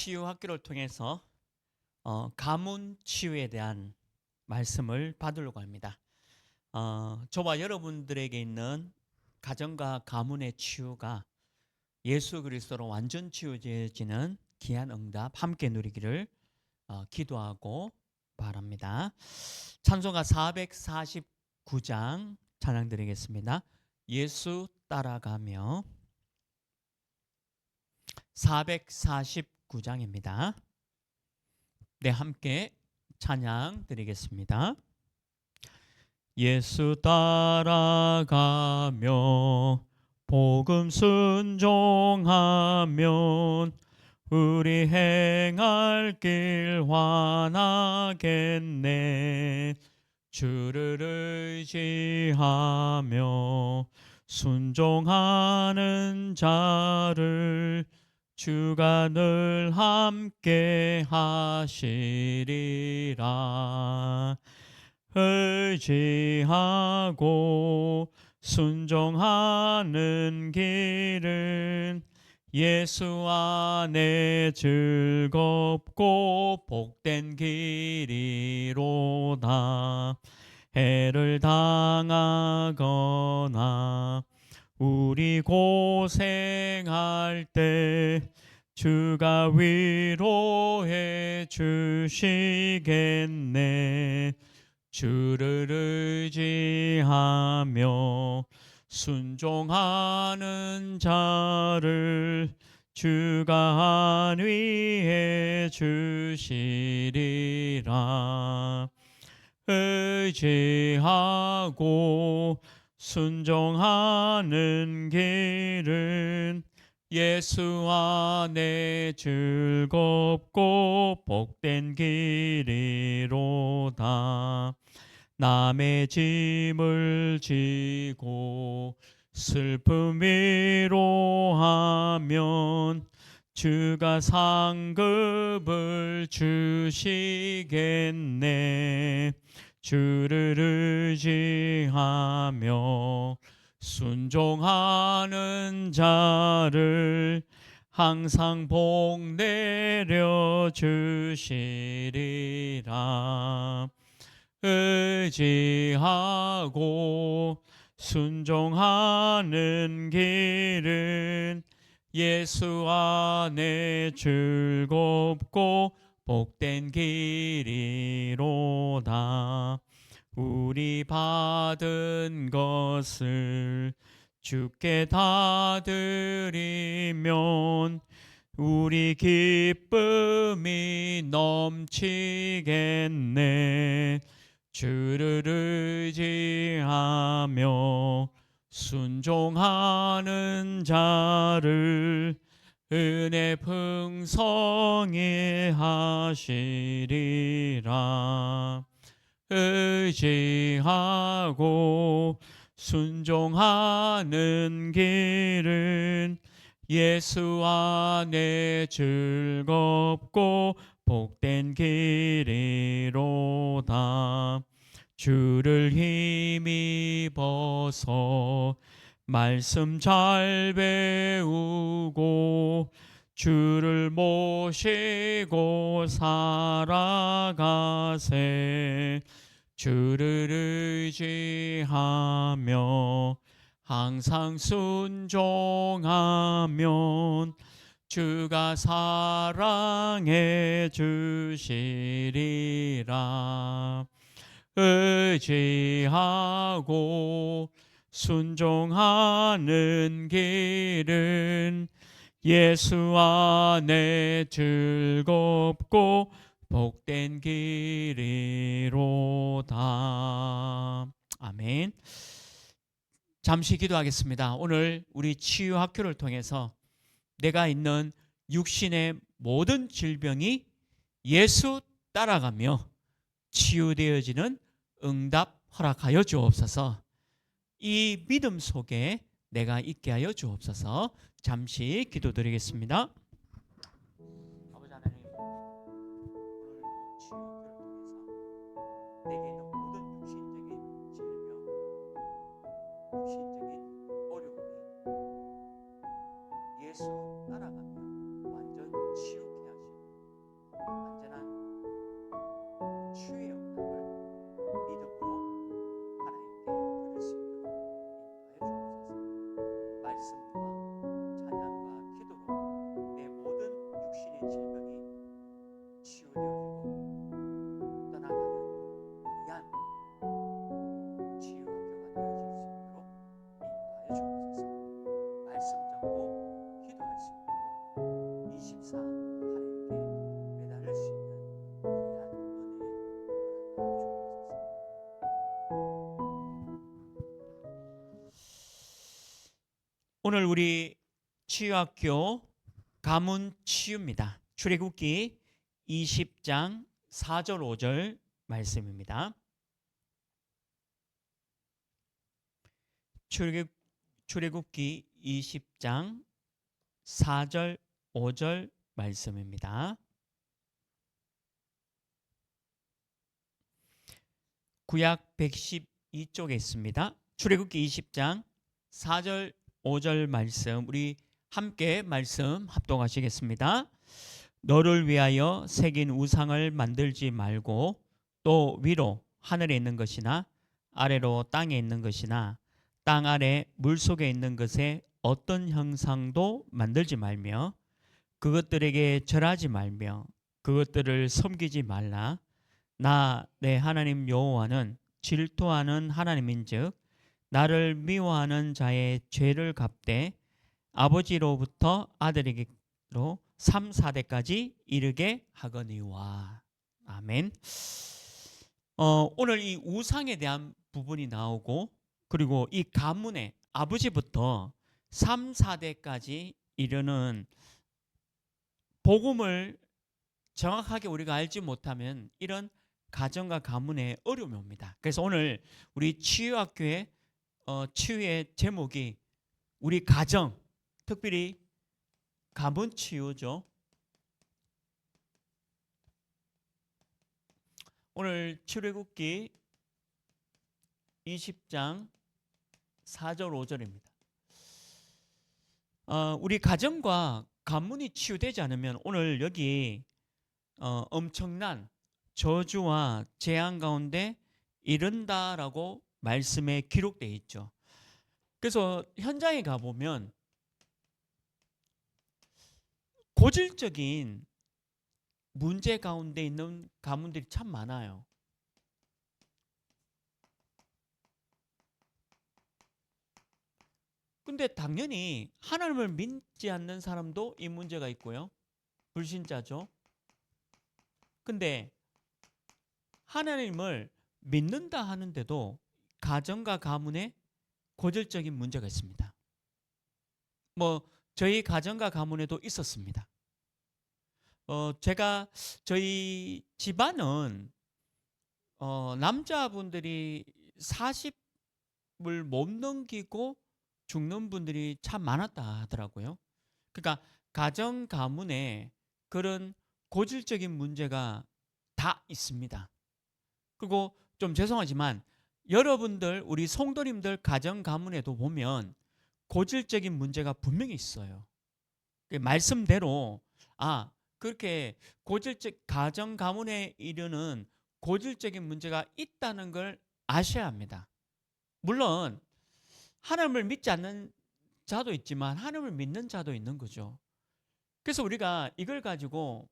치유 학교를 통해서 가문 치유에 대한 말씀을 받으려고 합니다. 저와 여러분들에게 있는 가정과 가문의 치유가 예수 그리스도로 완전 치유되어지는 귀한 응답 함께 누리기를 기도하고 바랍니다. 찬송가 449장 찬양 드리겠습니다. 예수 따라가며 449장입니다. 네, 함께 찬양 드리겠습니다. 예수 따라가며 복음 순종하면 우리 행할 길 환하겠네. 주를 의지하며 순종하는 자를 주가 늘 함께 하시리라. 의지하고 순종하는 길은 예수 안에 즐겁고 복된 길이로다. 해를 당하거나 우리 고생할 때 주가 위로해 주시겠네. 주를 의지하며 순종하는 자를 주가 안위해 주시리라. 의지하고 순종하는 길은 예수 안에 즐겁고 복된 길이로다. 남의 짐을 지고 슬픔 위로하면 주가 상급을 주시겠네. 주를 의지하며 순종하는 자를 항상 복 내려 주시리라. 의지하고 순종하는 길은 예수 안에 즐겁고 복된 길이로다. 우리 받은 것을 주께 다 드리면 우리 기쁨이 넘치겠네. 주를 의지하며 순종하는 자를 은혜 풍성히 하시리라. 의지하고 순종하는 길은 예수 안에 즐겁고 복된 길이로다. 주를 힘입어서 말씀 잘 배우고 주를 모시고 살아가세. 주를 의지하며 항상 순종하면 주가 사랑해 주시리라. 의지하고 순종하는 길은 예수 안에 즐겁고 복된 길이로다. 아멘. 잠시 기도하겠습니다. 오늘 우리 치유 학교를 통해서 내가 있는 육신의 모든 질병이 예수 따라가며 치유되어지는 응답 허락하여 주옵소서. 이 믿음 속에 내가 있게 하여 주옵소서. 잠시 기도드리겠습니다. 아버지 하나님, 오늘도 치유학교를 통해서 내게 있는 모든 육신적인 질병, 육신적인 어려움이 예수 따라가며 완전 치유케 하시고 오늘 우리 치유학교 가문 치유입니다. 출애굽기 20장 4절 5절 말씀입니다. 출애굽기 20장 4절 5절 말씀입니다. 구약 112쪽에 있습니다. 출애굽기 20장 4절 5절 말씀, 우리 함께 말씀 합독하시겠습니다. 너를 위하여 새긴 우상을 만들지 말고 또 위로 하늘에 있는 것이나 아래로 땅에 있는 것이나 땅 아래 물속에 있는 것에 어떤 형상도 만들지 말며 그것들에게 절하지 말며 그것들을 섬기지 말라. 나 내 하나님 여호와는 질투하는 하나님인즉 나를 미워하는 자의 죄를 갚되 아버지로부터 아들에게로 3, 4대까지 이르게 하거니와. 아멘. 오늘 이 우상에 대한 부분이 나오고, 그리고 이 가문의 아버지부터 3, 4대까지 이르는 복음을 정확하게 우리가 알지 못하면 이런 가정과 가문에 어려움이 옵니다. 그래서 오늘 우리 치유학교의 치유의 제목이 우리 가정, 특별히 가문 치유죠. 오늘 출애굽기 20장 4절 5절입니다. 우리 가정과 가문이 치유되지 않으면 오늘 여기 엄청난 저주와 재앙 가운데 이른다라고 말씀에 기록되어 있죠. 그래서 현장에 가보면 고질적인 문제 가운데 있는 가문들이 참 많아요. 근데 당연히 하나님을 믿지 않는 사람도 이 문제가 있고요. 불신자죠. 근데 하나님을 믿는다 하는데도 가정과 가문에 고질적인 문제가 있습니다. 저희 가정과 가문에도 있었습니다. 저희 집안은 남자분들이 40을 못 넘기고 죽는 분들이 참 많았다 하더라고요. 그러니까 가정 가문에 그런 고질적인 문제가 다 있습니다. 그리고 좀 죄송하지만 여러분들, 우리 성도님들 가정 가문에도 보면 고질적인 문제가 분명히 있어요. 말씀대로 그렇게 고질적 가정 가문에 이르는 고질적인 문제가 있다는 걸 아셔야 합니다. 물론 하나님을 믿지 않는 자도 있지만 하나님을 믿는 자도 있는 거죠. 그래서 우리가 이걸 가지고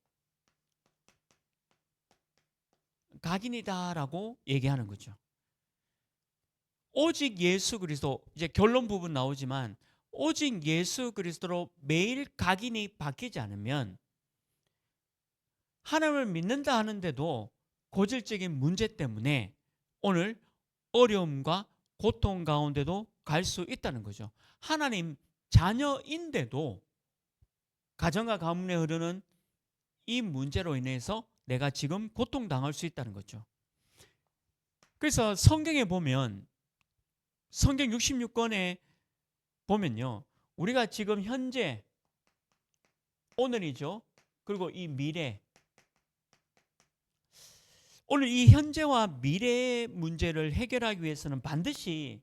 각인이다라고 얘기하는 거죠. 오직 예수 그리스도, 이제 결론 부분 나오지만 오직 예수 그리스도로 매일 각인이 바뀌지 않으면 하나님을 믿는다 하는데도 고질적인 문제 때문에 오늘 어려움과 고통 가운데도 갈 수 있다는 거죠. 하나님 자녀인데도 가정과 가문에 흐르는 이 문제로 인해서 내가 지금 고통당할 수 있다는 거죠. 그래서 성경에 보면, 성경 66권에 보면요, 우리가 지금 현재, 오늘이죠. 그리고 이 미래, 오늘 이 현재와 미래의 문제를 해결하기 위해서는 반드시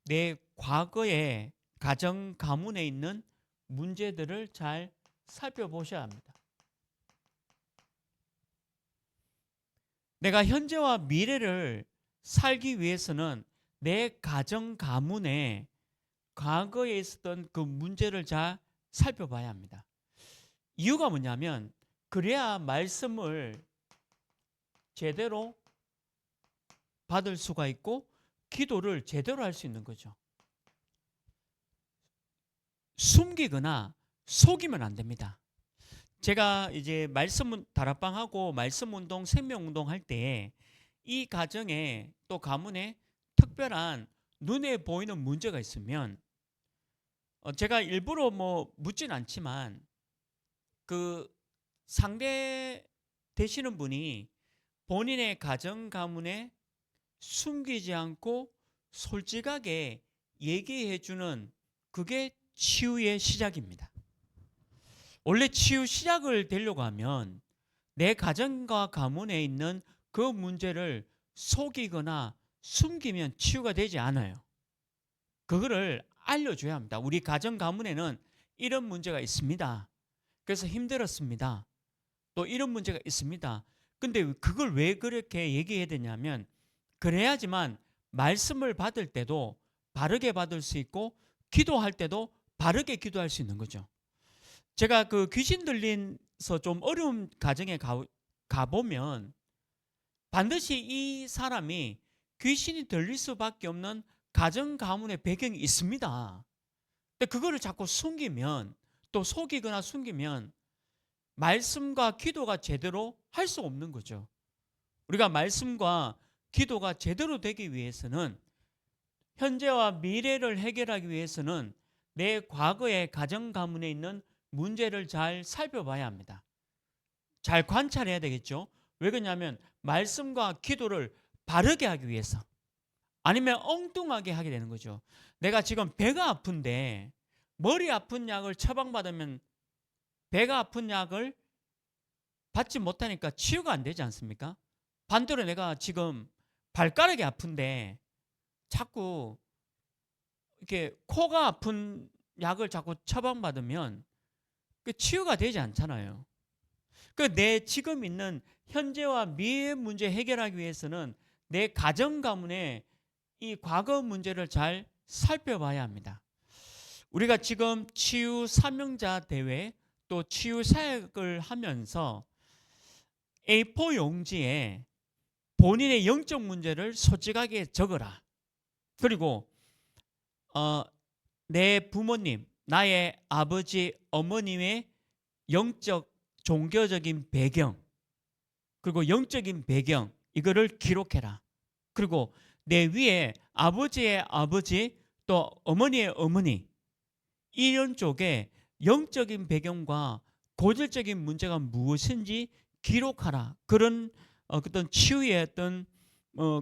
내 과거의 가정 가문에 있는 문제들을 잘 살펴보셔야 합니다. 내가 현재와 미래를 살기 위해서는 내 가정 가문에 과거에 있었던 그 문제를 잘 살펴봐야 합니다. 이유가 뭐냐면 그래야 말씀을 제대로 받을 수가 있고 기도를 제대로 할 수 있는 거죠. 숨기거나 속이면 안 됩니다. 제가 이제 말씀 다락방하고 말씀 운동, 생명 운동 할 때 이 가정에 또 가문에 특별한 눈에 보이는 문제가 있으면 제가 일부러 뭐 묻진 않지만 그 상대 되시는 분이 본인의 가정 가문에 숨기지 않고 솔직하게 얘기해 주는 그게 치유의 시작입니다. 원래 치유 시작을 되려고 하면 내 가정과 가문에 있는 그 문제를 속이거나 숨기면 치유가 되지 않아요. 그거를 알려줘야 합니다. 우리 가정 가문에는 이런 문제가 있습니다. 그래서 힘들었습니다. 또 이런 문제가 있습니다. 근데 그걸 왜 그렇게 얘기해야 되냐면 그래야지만 말씀을 받을 때도 바르게 받을 수 있고 기도할 때도 바르게 기도할 수 있는 거죠. 제가 그 귀신 들린서 좀 어려운 가정에 가보면 반드시 이 사람이 귀신이 들릴 수밖에 없는 가정 가문의 배경이 있습니다. 근데 그거를 자꾸 숨기면 또 속이거나 숨기면 말씀과 기도가 제대로 할 수 없는 거죠. 우리가 말씀과 기도가 제대로 되기 위해서는 현재와 미래를 해결하기 위해서는 내 과거의 가정 가문에 있는 문제를 잘 살펴봐야 합니다. 잘 관찰해야 되겠죠. 왜 그러냐면 말씀과 기도를 바르게 하기 위해서 아니면 엉뚱하게 하게 되는 거죠. 내가 지금 배가 아픈데 머리 아픈 약을 처방받으면 배가 아픈 약을 받지 못하니까 치유가 안 되지 않습니까? 반대로 내가 지금 발가락이 아픈데 자꾸 이렇게 코가 아픈 약을 자꾸 처방받으면 그 치유가 되지 않잖아요. 그 내 지금 있는 현재와 미래 문제 해결하기 위해서는 내 가정 가문의 이 과거 문제를 잘 살펴봐야 합니다. 우리가 지금 치유 사명자 대회 또 치유 사역을 하면서 A4 용지에 본인의 영적 문제를 솔직하게 적어라. 그리고 내 부모님, 나의 아버지, 어머님의 영적, 종교적인 배경, 그리고 영적인 배경, 이거를 기록해라. 그리고 내 위에 아버지의 아버지, 또 어머니의 어머니, 이런 쪽에 영적인 배경과 고질적인 문제가 무엇인지 기록하라. 그런 어떤 치유의 어떤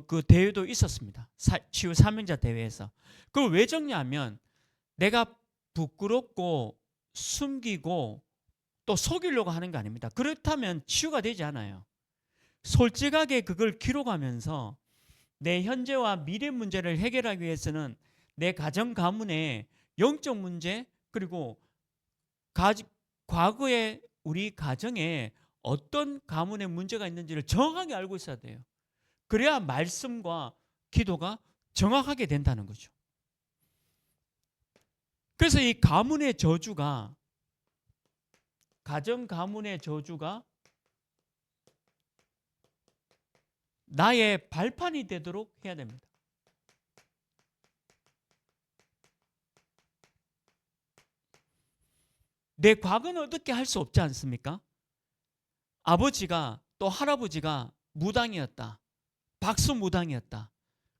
그 대회도 있었습니다. 치유 사명자 대회에서. 그걸 왜 적냐면 내가 부끄럽고 숨기고 또 속이려고 하는 거 아닙니다. 그렇다면 치유가 되지 않아요. 솔직하게 그걸 기록하면서 내 현재와 미래 문제를 해결하기 위해서는 내 가정 가문의 영적 문제 그리고 과거에 우리 가정에 어떤 가문의 문제가 있는지를 정확하게 알고 있어야 돼요. 그래야 말씀과 기도가 정확하게 된다는 거죠. 그래서 이 가문의 저주가 가정 가문의 저주가 나의 발판이 되도록 해야 됩니다. 내 과거는 어떻게 할 수 없지 않습니까? 아버지가 또 할아버지가 무당이었다. 박수무당이었다.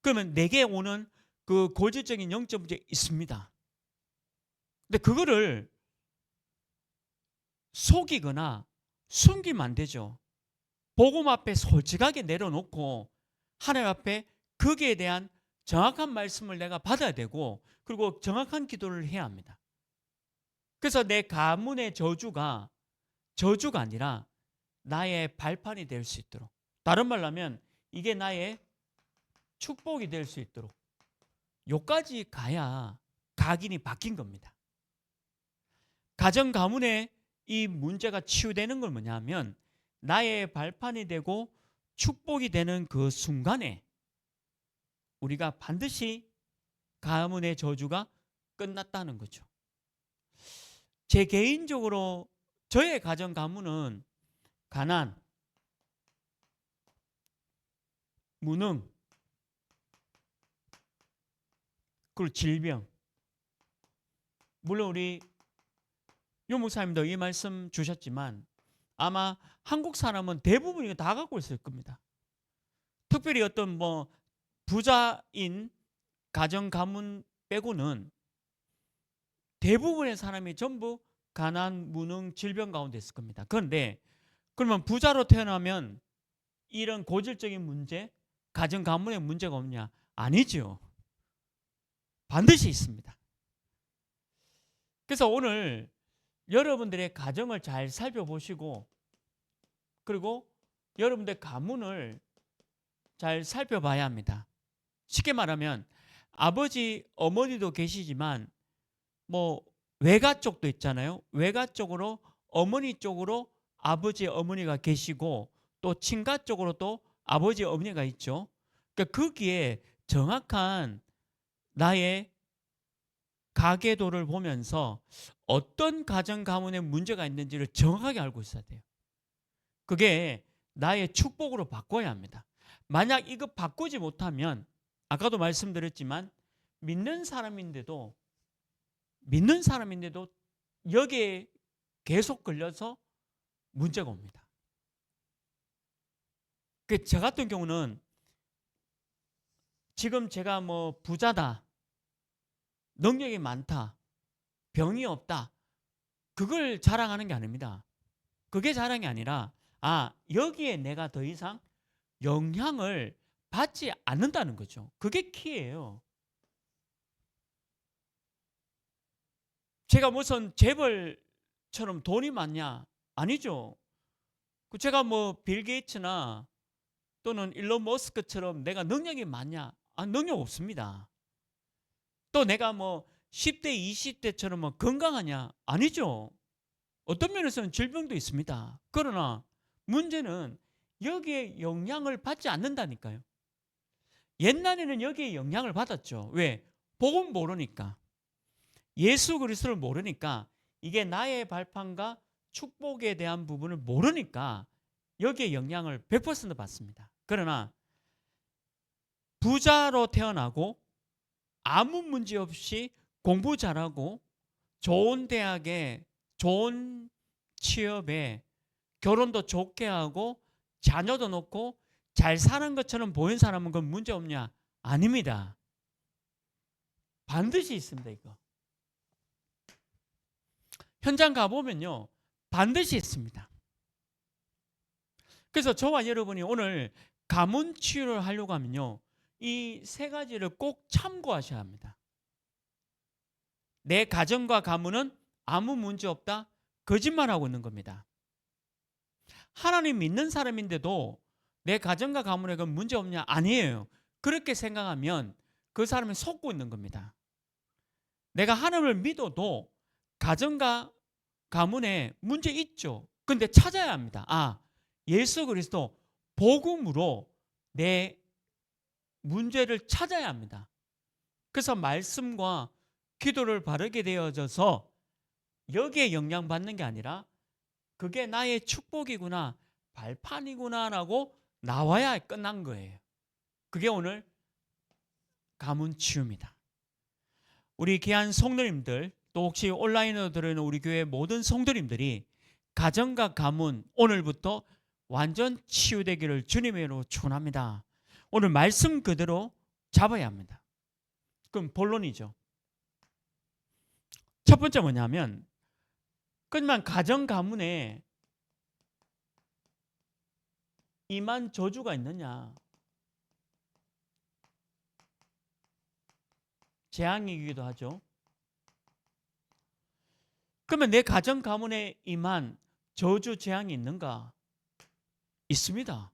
그러면 내게 오는 그 고질적인 영적 문제 있습니다. 근데 그거를 속이거나 숨기면 안 되죠. 복음 앞에 솔직하게 내려놓고 하나님 앞에 거기에 대한 정확한 말씀을 내가 받아야 되고 그리고 정확한 기도를 해야 합니다. 그래서 내 가문의 저주가 아니라 나의 발판이 될 수 있도록, 다른 말로 하면 이게 나의 축복이 될 수 있도록 요까지 가야 각인이 바뀐 겁니다. 가정 가문의 이 문제가 치유되는 건 뭐냐면 나의 발판이 되고 축복이 되는 그 순간에 우리가 반드시 가문의 저주가 끝났다는 거죠. 제 개인적으로 저의 가정 가문은 가난, 무능, 그리고 질병. 물론 우리 유 목사님도 이 말씀 주셨지만 아마 한국 사람은 대부분 이거 다 갖고 있을 겁니다. 특별히 어떤 뭐 부자인 가정 가문 빼고는 대부분의 사람이 전부 가난, 무능, 질병 가운데 있을 겁니다. 그런데 그러면 부자로 태어나면 이런 고질적인 문제, 가정 가문에 문제가 없냐? 아니죠. 반드시 있습니다. 그래서 오늘 여러분들의 가정을 잘 살펴보시고, 그리고 여러분들의 가문을 잘 살펴봐야 합니다. 쉽게 말하면 아버지, 어머니도 계시지만 뭐 외가 쪽도 있잖아요. 외가 쪽으로, 어머니 쪽으로 아버지, 어머니가 계시고, 또 친가 쪽으로 또 아버지, 어머니가 있죠. 그러니까 거기에 정확한 나의 가계도를 보면서 어떤 가정 가문에 문제가 있는지를 정확하게 알고 있어야 돼요. 그게 나의 축복으로 바꿔야 합니다. 만약 이거 바꾸지 못하면, 아까도 말씀드렸지만 믿는 사람인데도 여기에 계속 걸려서 문제가 옵니다. 저 같은 경우는 지금 제가 뭐 부자다, 능력이 많다, 병이 없다, 그걸 자랑하는 게 아닙니다. 그게 자랑이 아니라 여기에 내가 더 이상 영향을 받지 않는다는 거죠. 그게 키예요. 제가 무슨 재벌처럼 돈이 많냐? 아니죠. 제가 뭐 빌 게이츠나 또는 일론 머스크처럼 내가 능력이 많냐? 능력 없습니다. 또 내가 뭐 10대, 20대처럼 뭐 건강하냐? 아니죠. 어떤 면에서는 질병도 있습니다. 그러나 문제는 여기에 영향을 받지 않는다니까요. 옛날에는 여기에 영향을 받았죠. 왜? 복음 모르니까. 예수 그리스도를 모르니까, 이게 나의 발판과 축복에 대한 부분을 모르니까 여기에 영향을 100% 받습니다. 그러나 부자로 태어나고 아무 문제 없이 공부 잘하고 좋은 대학에, 좋은 취업에, 결혼도 좋게 하고 자녀도 놓고 잘 사는 것처럼 보이는 사람은 그건 문제 없냐? 아닙니다. 반드시 있습니다. 이거 현장 가보면요, 반드시 있습니다. 그래서 저와 여러분이 오늘 가문 치유를 하려고 하면요, 이 세 가지를 꼭 참고하셔야 합니다. 내 가정과 가문은 아무 문제 없다, 거짓말하고 있는 겁니다. 하나님 믿는 사람인데도 내 가정과 가문에 그 문제 없냐? 아니에요. 그렇게 생각하면 그 사람이 속고 있는 겁니다. 내가 하나님을 믿어도 가정과 가문에 문제 있죠. 근데 찾아야 합니다. 예수 그리스도 복음으로 내 문제를 찾아야 합니다. 그래서 말씀과 기도를 바르게 되어져서 여기에 영향받는 게 아니라 그게 나의 축복이구나, 발판이구나라고 나와야 끝난 거예요. 그게 오늘 가문 치유입니다. 우리 귀한 성도님들, 또 혹시 온라인으로 들어오는 우리 교회 모든 성도님들이 가정과 가문 오늘부터 완전 치유되기를 주님으로 축원합니다. 오늘 말씀 그대로 잡아야 합니다. 그럼 본론이죠. 첫 번째 뭐냐면, 그냥 가정 가문에 이만 저주가 있느냐? 재앙이기도 하죠. 그러면 내 가정 가문에 임한 저주 재앙이 있는가? 있습니다.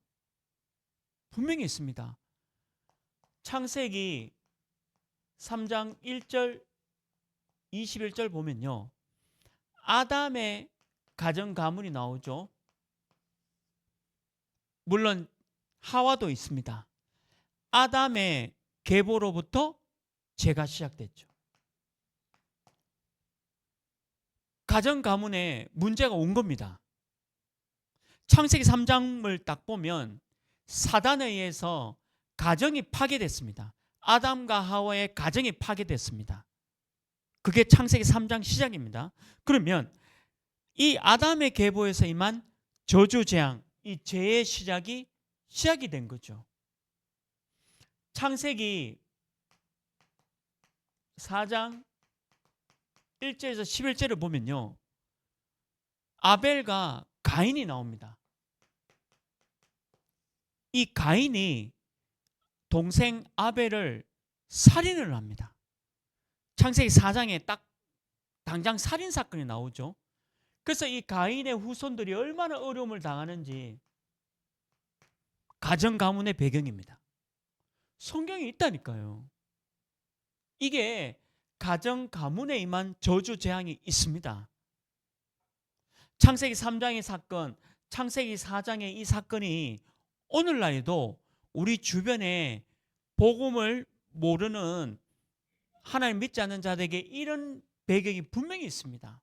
분명히 있습니다. 창세기 3장 1절 21절 보면요, 아담의 가정 가문이 나오죠. 물론 하와도 있습니다. 아담의 계보로부터 죄가 시작됐죠. 가정 가문에 문제가 온 겁니다. 창세기 3장을 딱 보면 사단에 의해서 가정이 파괴됐습니다. 아담과 하와의 가정이 파괴됐습니다. 그게 창세기 3장 시작입니다. 그러면 이 아담의 계보에서 임한 저주 재앙, 이 죄의 시작이 된 거죠. 창세기 4장 1절에서 11절을 보면요, 아벨과 가인이 나옵니다. 이 가인이 동생 아벨을 살인을 합니다. 창세기 4장에 딱 당장 살인 사건이 나오죠. 그래서 이 가인의 후손들이 얼마나 어려움을 당하는지 가정 가문의 배경입니다. 성경에 있다니까요. 이게 가정 가문에 임한 저주 재앙이 있습니다. 창세기 3장의 사건, 창세기 4장의 이 사건이 오늘날에도 우리 주변에 복음을 모르는 하나님 믿지 않는 자들에게 이런 배경이 분명히 있습니다.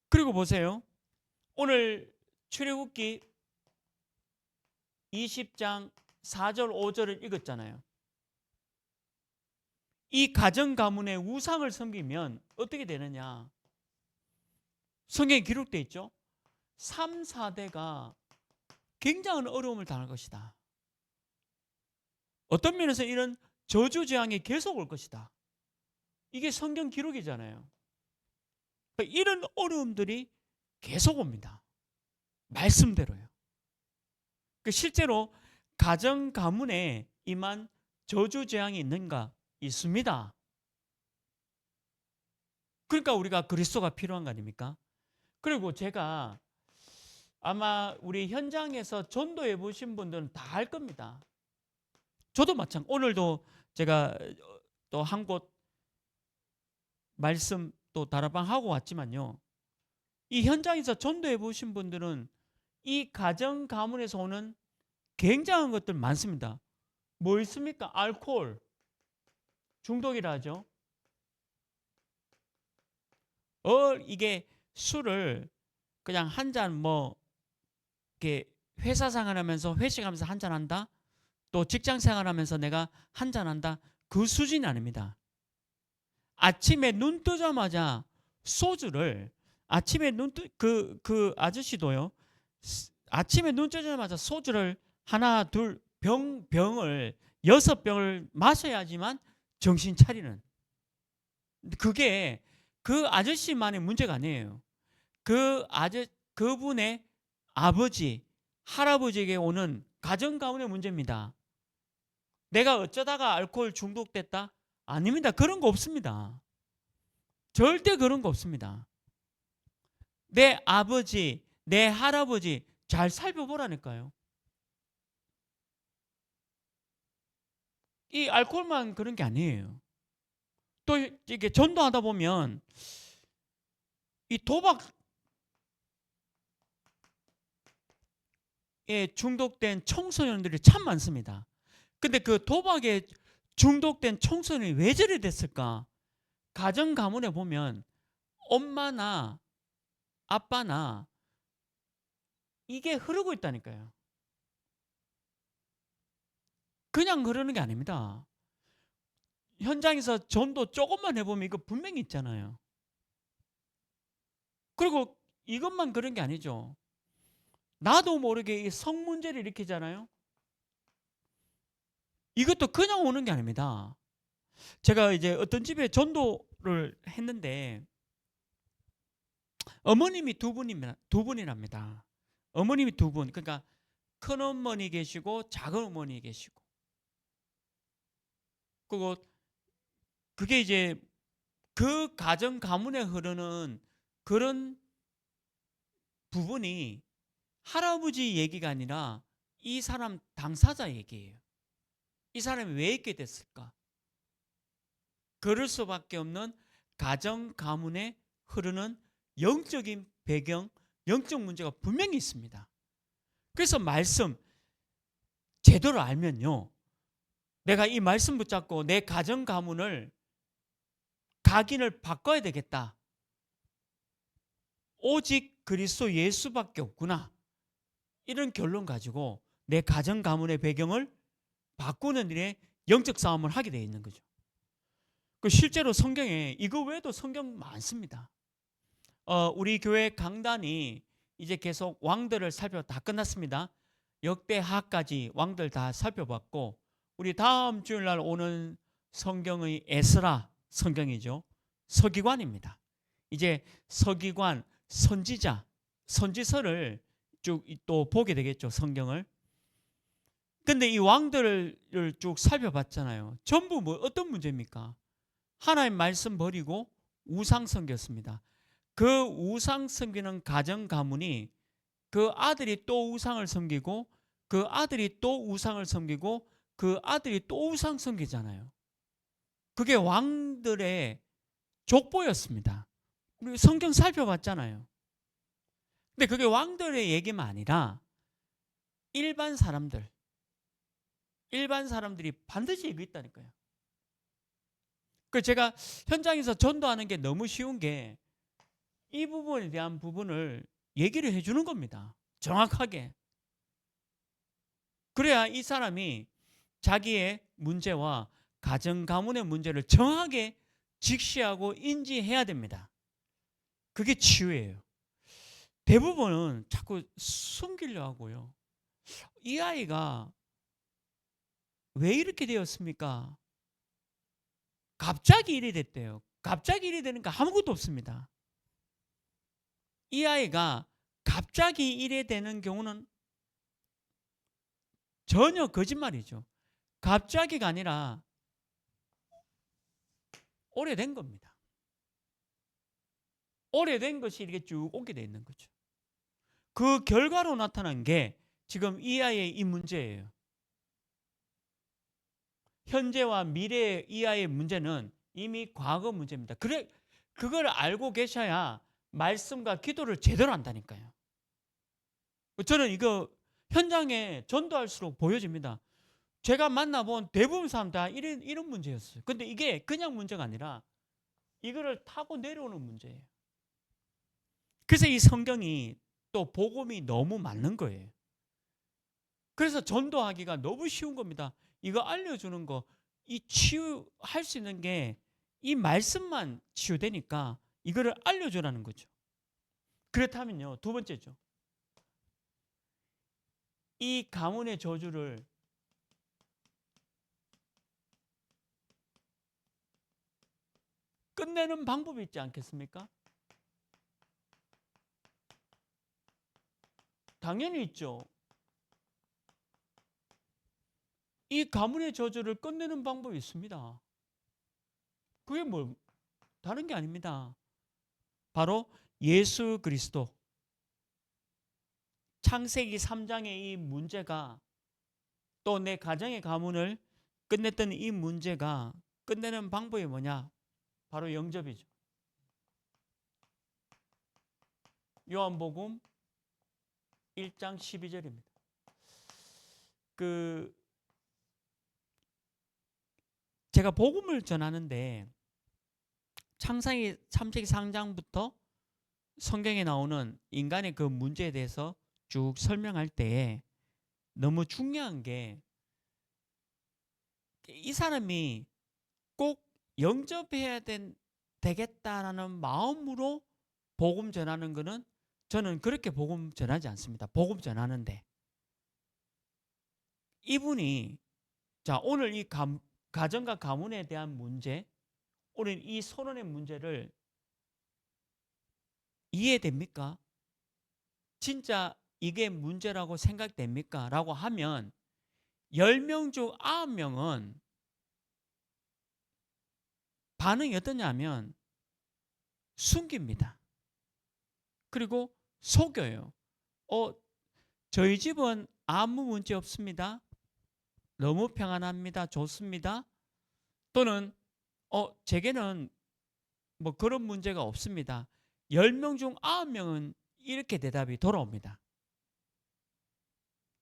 그리고 보세요. 오늘 출애굽기 20장 4절 5절을 읽었잖아요. 이 가정 가문의 우상을 섬기면 어떻게 되느냐? 성경에 기록되어 있죠. 3, 4대가 굉장한 어려움을 당할 것이다. 어떤 면에서 이런 저주 재앙이 계속 올 것이다. 이게 성경 기록이잖아요. 이런 어려움들이 계속 옵니다. 말씀대로요. 실제로 가정 가문에 임한 저주 재앙이 있는가? 있습니다. 그러니까 우리가 그리스도가 필요한 거 아닙니까? 그리고 제가 아마 우리 현장에서 전도해 보신 분들은 다 알 겁니다. 저도 마찬가지. 오늘도 제가 또 한 곳 말씀 또 다락방 하고 왔지만요. 이 현장에서 전도해 보신 분들은 이 가정 가문에서 오는 굉장한 것들 많습니다. 뭐 있습니까? 알코올 중독이라 하죠. 이게 술을 그냥 한 잔 뭐 이렇게 회사 생활하면서 회식하면서 한 잔 한다. 또 직장 생활하면서 내가 한 잔 한다. 그 수준이 아닙니다. 아침에 눈 뜨자마자 소주를 아침에 그 아저씨도요. 아침에 눈 뜨자마자 소주를 하나 둘 병을 6병을 마셔야지만 정신 차리는. 그게 그 아저씨만의 문제가 아니에요. 그분의 아버지, 할아버지에게 오는 가정 가문의 문제입니다. 내가 어쩌다가 알코올 중독됐다? 아닙니다. 그런 거 없습니다. 절대 그런 거 없습니다. 내 아버지, 내 할아버지 잘 살펴보라니까요. 이 알코올만 그런 게 아니에요. 또 이게 전도하다 보면 이 도박에 중독된 청소년들이 참 많습니다. 근데 그 도박에 중독된 청소년이 왜 저리 됐을까? 가정 가문에 보면 엄마나 아빠나 이게 흐르고 있다니까요. 그냥 흐르는 게 아닙니다. 현장에서 전도 조금만 해보면 이거 분명히 있잖아요. 그리고 이것만 그런 게 아니죠. 나도 모르게 이 성 문제를 일으키잖아요. 이것도 그냥 오는 게 아닙니다. 제가 이제 어떤 집에 전도를 했는데 어머님이 두 분이랍니다. 어머님이 두 분. 그러니까 큰 어머니 계시고 작은 어머니 계시고. 그리고 그게 이제 그 가정 가문에 흐르는 그런 부분이 할아버지 얘기가 아니라 이 사람 당사자 얘기예요. 이 사람이 왜 있게 됐을까? 그럴 수밖에 없는 가정 가문에 흐르는 영적인 배경, 영적 문제가 분명히 있습니다. 그래서 말씀 제대로 알면요. 내가 이 말씀 붙잡고 내 가정 가문을 각인을 바꿔야 되겠다. 오직 그리스도 예수밖에 없구나. 이런 결론 가지고 내 가정 가문의 배경을 바꾸는 일에 영적 싸움을 하게 되어 있는 거죠. 실제로 성경에 이거 외에도 성경 많습니다. 우리 교회 강단이 이제 계속 왕들을 다 끝났습니다. 역대하까지 왕들 다 살펴봤고 우리 다음 주일날 오는 성경의 에스라 성경이죠. 서기관입니다. 이제 서기관, 선지자, 선지서를 쭉 또 보게 되겠죠. 성경을. 근데 이 왕들을 쭉 살펴봤잖아요. 전부 뭐 어떤 문제입니까? 하나님 말씀 버리고 우상 섬겼습니다. 그 우상 섬기는 가정 가문이 그 아들이 또 우상을 섬기고 그 아들이 또 우상을 섬기고 그 아들이 또 우상 섬기잖아요. 그게 왕들의 족보였습니다. 우리 성경 살펴봤잖아요. 근데 그게 왕들의 얘기만 아니라 일반 사람들이 반드시 이거 있다니까요. 그 제가 현장에서 전도하는 게 너무 쉬운 게 이 부분에 대한 부분을 얘기를 해주는 겁니다. 정확하게. 그래야 이 사람이 자기의 문제와 가정 가문의 문제를 정확하게 직시하고 인지해야 됩니다. 그게 치유예요. 대부분은 자꾸 숨기려 하고요. 이 아이가 왜 이렇게 되었습니까? 갑자기 일이 됐대요. 갑자기 일이 되니까 아무것도 없습니다. 이 아이가 갑자기 일이 되는 경우는 전혀 거짓말이죠. 갑자기가 아니라 오래된 겁니다. 오래된 것이 이렇게 쭉 오게 돼 있는 거죠. 그 결과로 나타난 게 지금 이 아이의 이 문제예요. 현재와 미래의 이 아이의 문제는 이미 과거 문제입니다. 그래, 그걸 알고 계셔야 말씀과 기도를 제대로 한다니까요. 저는 이거 현장에 전도할수록 보여집니다. 제가 만나본 대부분 사람 다 이런 문제였어요. 근데 이게 그냥 문제가 아니라 이거를 타고 내려오는 문제예요. 그래서 이 성경이 또 복음이 너무 맞는 거예요. 그래서 전도하기가 너무 쉬운 겁니다. 이거 알려주는 거, 이 치유할 수 있는 게 이 말씀만 치유되니까 이거를 알려주라는 거죠. 그렇다면요, 두 번째죠. 이 가문의 저주를 끝내는 방법이 있지 않겠습니까? 당연히 있죠. 이 가문의 저주를 끝내는 방법이 있습니다. 그게 뭐 다른 게 아닙니다. 바로 예수 그리스도. 창세기 3장의 이 문제가 또 내 가정의 가문을 끝냈던 이 문제가 끝내는 방법이 뭐냐? 바로 영접이죠. 요한복음 1장 12절입니다. 제가 복음을 전하는데 창세기 3장부터 성경에 나오는 인간의 그 문제에 대해서 쭉 설명할 때에 너무 중요한 게 이 사람이 꼭 영접해야 되겠다라는 마음으로 복음 전하는 것은 저는 그렇게 복음 전하지 않습니다. 복음 전하는데 이분이 자 오늘 이 가정과 가문에 대한 문제, 오늘 이 선언의 문제를 이해됩니까? 진짜 이게 문제라고 생각됩니까? 라고 하면 10명 중 9명은 반응이 어떠냐면 숨깁니다. 그리고 속여요. 저희 집은 아무 문제 없습니다. 너무 평안합니다. 좋습니다. 또는 제게는 뭐 그런 문제가 없습니다. 10명 중 9명은 이렇게 대답이 돌아옵니다.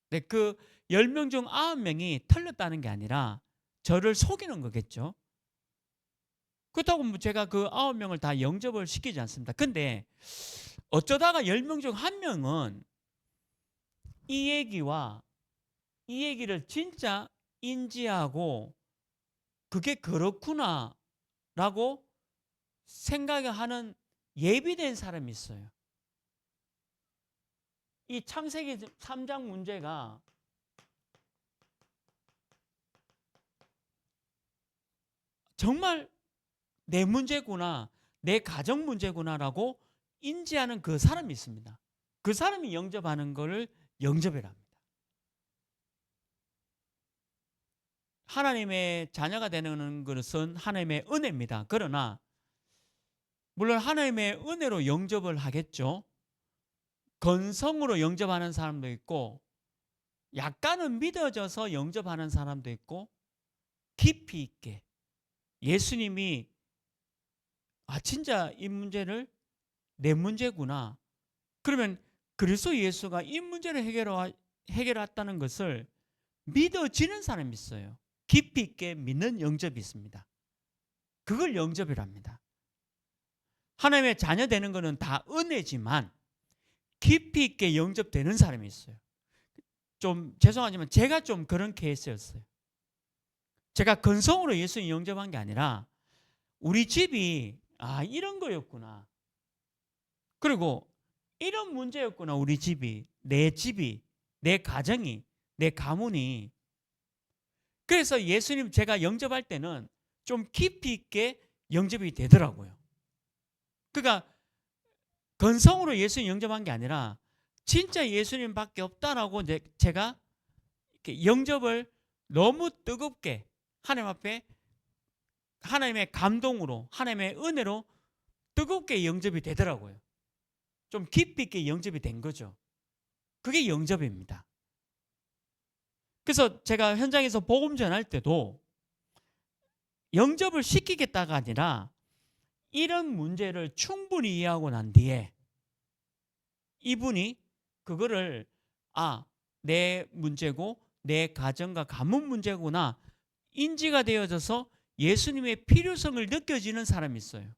네, 그 10명 중 9명이 틀렸다는 게 아니라 저를 속이는 거겠죠. 그렇다고 뭐 제가 그 9명을 다 영접을 시키지 않습니다. 근데 어쩌다가 10명 중 1명은 이 얘기와 이 얘기를 진짜 인지하고 그게 그렇구나 라고 생각을 하는 예비된 사람이 있어요. 이 창세기 3장 문제가 정말 내 문제구나, 내 가정 문제구나라고 인지하는 그 사람이 있습니다. 그 사람이 영접하는 것을 영접이라 합니다. 하나님의 자녀가 되는 것은 하나님의 은혜입니다. 그러나 물론 하나님의 은혜로 영접을 하겠죠. 건성으로 영접하는 사람도 있고, 약간은 믿어져서 영접하는 사람도 있고, 깊이 있게 예수님이 진짜 이 문제를 내 문제구나, 그러면 그리스도 예수가 이 문제를 해결했다는 것을 믿어지는 사람이 있어요. 깊이 있게 믿는 영접이 있습니다. 그걸 영접이랍니다. 하나님의 자녀 되는 것은 다 은혜지만 깊이 있게 영접되는 사람이 있어요. 좀 죄송하지만 제가 좀 그런 케이스였어요. 제가 건성으로 예수님 영접한 게 아니라 우리 집이 이런 거였구나, 그리고 이런 문제였구나, 우리 집이, 내 가정이, 내 가문이. 그래서 예수님 제가 영접할 때는 좀 깊이 있게 영접이 되더라고요. 그러니까 건성으로 예수님 영접한 게 아니라 진짜 예수님밖에 없다라고 제가 영접을 너무 뜨겁게 하나님 앞에 하나님의 감동으로, 하나님의 은혜로 뜨겁게 영접이 되더라고요. 좀 깊이 있게 영접이 된 거죠. 그게 영접입니다. 그래서 제가 현장에서 복음 전할 때도 영접을 시키겠다가 아니라 이런 문제를 충분히 이해하고 난 뒤에 이분이 그거를 내 문제고 내 가정과 가문 문제구나 인지가 되어져서 예수님의 필요성을 느껴지는 사람이 있어요.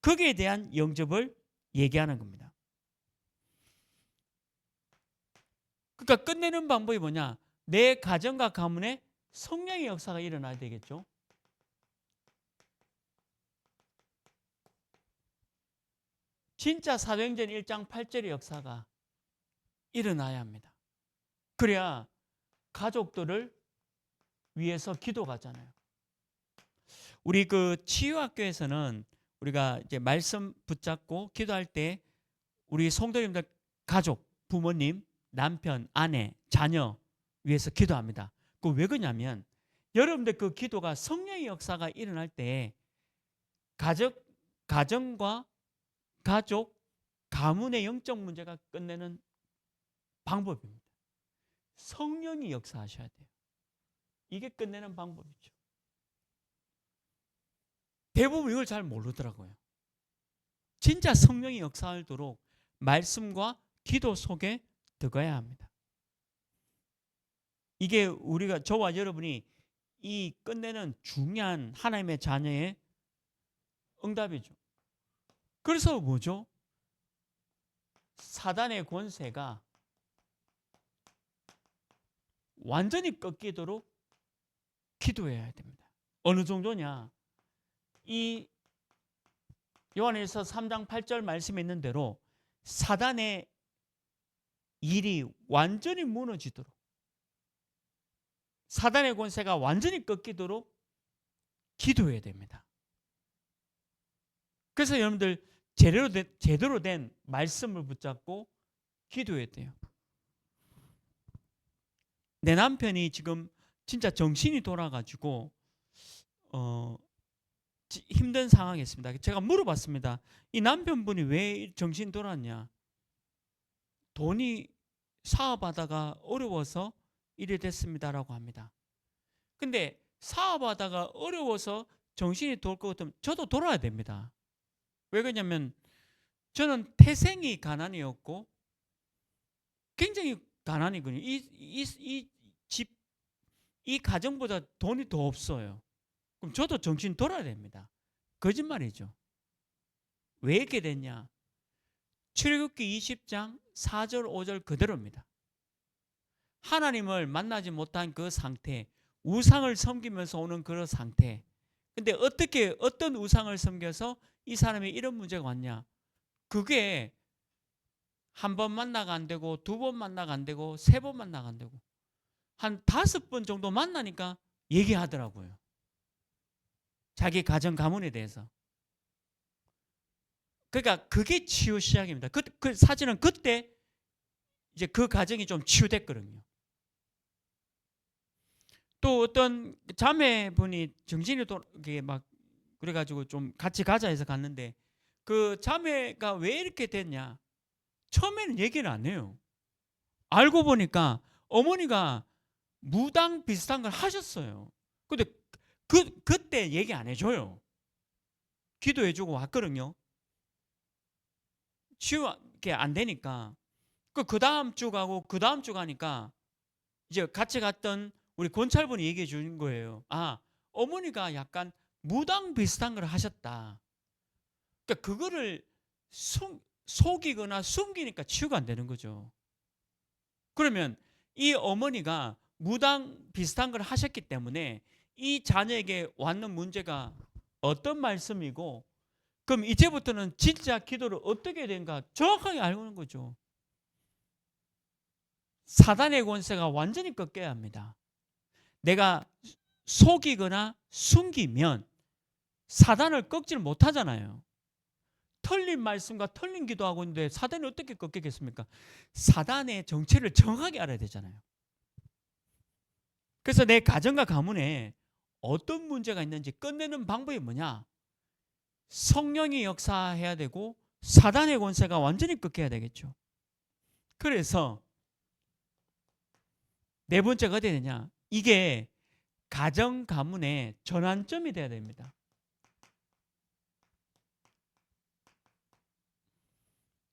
거기에 대한 영접을 얘기하는 겁니다. 그러니까 끝내는 방법이 뭐냐? 내 가정과 가문에 성령의 역사가 일어나야 되겠죠. 진짜 사도행전 1장 8절의 역사가 일어나야 합니다. 그래야 가족들을 위해서 기도하잖아요. 우리 그 치유학교에서는 우리가 이제 말씀 붙잡고 기도할 때 우리 성도님들 가족, 부모님, 남편, 아내, 자녀 위해서 기도합니다. 그 왜 그러냐면 여러분들 그 기도가 성령의 역사가 일어날 때 가정과 가족, 가문의 영적 문제가 끝내는 방법입니다. 성령이 역사하셔야 돼요. 이게 끝내는 방법이죠. 대부분 이걸 잘 모르더라고요. 진짜 성령이 역사하도록 말씀과 기도 속에 들어가야 합니다. 이게 우리가, 저와 여러분이 이 끝내는 중요한 하나님의 자녀의 응답이죠. 그래서 뭐죠? 사단의 권세가 완전히 꺾이도록 기도해야 됩니다. 어느 정도냐? 이 요한일서 3장 8절 말씀에 있는 대로 사단의 일이 완전히 무너지도록, 사단의 권세가 완전히 꺾이도록 기도해야 됩니다. 그래서 여러분들 제대로 된 말씀을 붙잡고 기도해야 돼요. 내 남편이 지금 진짜 정신이 돌아가지고 힘든 상황이 있습니다. 제가 물어봤습니다. 이 남편분이 왜 정신 돌았냐? 돈이 사업하다가 어려워서 이래 됐습니다라고 합니다. 근데 사업하다가 어려워서 정신이 돌 것 같으면 저도 돌아야 됩니다. 왜 그러냐면 저는 태생이 가난이었고 굉장히 가난이거든요. 이 가정보다 돈이 더 없어요. 그럼 저도 정신 돌아야 됩니다. 거짓말이죠. 왜 이렇게 됐냐? 출애굽기 20장 4절 5절 그대로입니다. 하나님을 만나지 못한 그 상태, 우상을 섬기면서 오는 그런 상태. 근데 어떤 우상을 섬겨서 이 사람이 이런 문제가 왔냐? 그게 한 번 만나가 안 되고, 두 번 만나가 안 되고, 세 번 만나가 안 되고, 한 5번 정도 만나니까 얘기하더라고요. 자기 가정 가문에 대해서. 그러니까 그게 치유 시작입니다. 그 사진은 그때 이제 그 가정이 좀 치유됐거든요. 또 어떤 자매분이 정신이 이게 막 그래가지고 좀 같이 가자 해서 갔는데 그 자매가 왜 이렇게 됐냐? 처음에는 얘기를 안 해요. 알고 보니까 어머니가 무당 비슷한 걸 하셨어요. 근데 그때 얘기 안 해줘요. 기도해주고 왔거든요. 치유가 안 되니까. 그 다음 주 가고 그 다음 주 가니까 이제 같이 갔던 우리 권찰분이 얘기해 주는 거예요. 아, 어머니가 약간 무당 비슷한 걸 하셨다. 그러니까 그거를 속이거나 숨기니까 치유가 안 되는 거죠. 그러면 이 어머니가 무당 비슷한 걸 하셨기 때문에 이 자녀에게 왔는 문제가 어떤 말씀이고, 그럼 이제부터는 진짜 기도를 어떻게 해야 되는가 정확하게 알고 있는 거죠. 사단의 권세가 완전히 꺾여야 합니다. 내가 속이거나 숨기면 사단을 꺾지를 못하잖아요. 틀린 말씀과 틀린 기도하고 있는데 사단이 어떻게 꺾이겠습니까? 사단의 정체를 정확하게 알아야 되잖아요. 그래서 내 가정과 가문에 어떤 문제가 있는지 끝내는 방법이 뭐냐? 성령이 역사해야 되고 사단의 권세가 완전히 꺾여야 되겠죠. 그래서 네 번째가 어디 되냐? 이게 가정 가문의 전환점이 돼야 됩니다.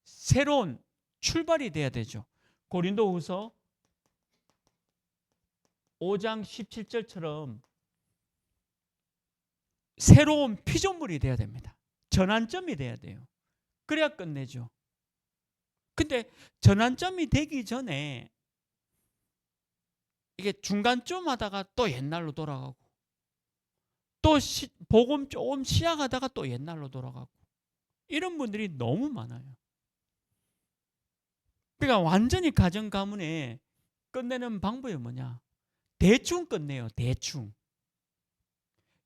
새로운 출발이 돼야 되죠. 고린도후서 5장 17절처럼 새로운 피조물이 돼야 됩니다. 전환점이 돼야 돼요. 그래야 끝내죠. 근데 전환점이 되기 전에 이게 중간쯤 하다가 또 옛날로 돌아가고 또 복음 조금 시작하다가 또 옛날로 돌아가고 이런 분들이 너무 많아요. 그러니까 완전히 가정 가문에 끝내는 방법이 뭐냐? 대충 끝내요. 대충.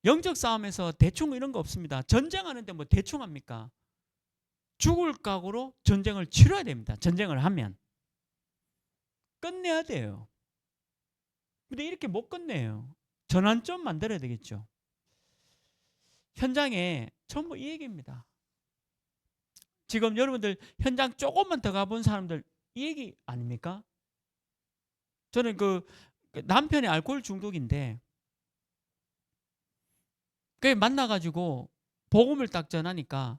영적 싸움에서 대충 이런 거 없습니다. 전쟁하는데 뭐 대충 합니까? 죽을 각오로 전쟁을 치러야 됩니다. 전쟁을 하면. 끝내야 돼요. 근데 이렇게 못 끝내요. 전환점 만들어야 되겠죠. 현장에 전부 이 얘기입니다. 지금 여러분들 현장 조금만 더 가본 사람들 이 얘기 아닙니까? 저는 그 남편이 알코올 중독인데 그 만나가지고 복음을 딱 전하니까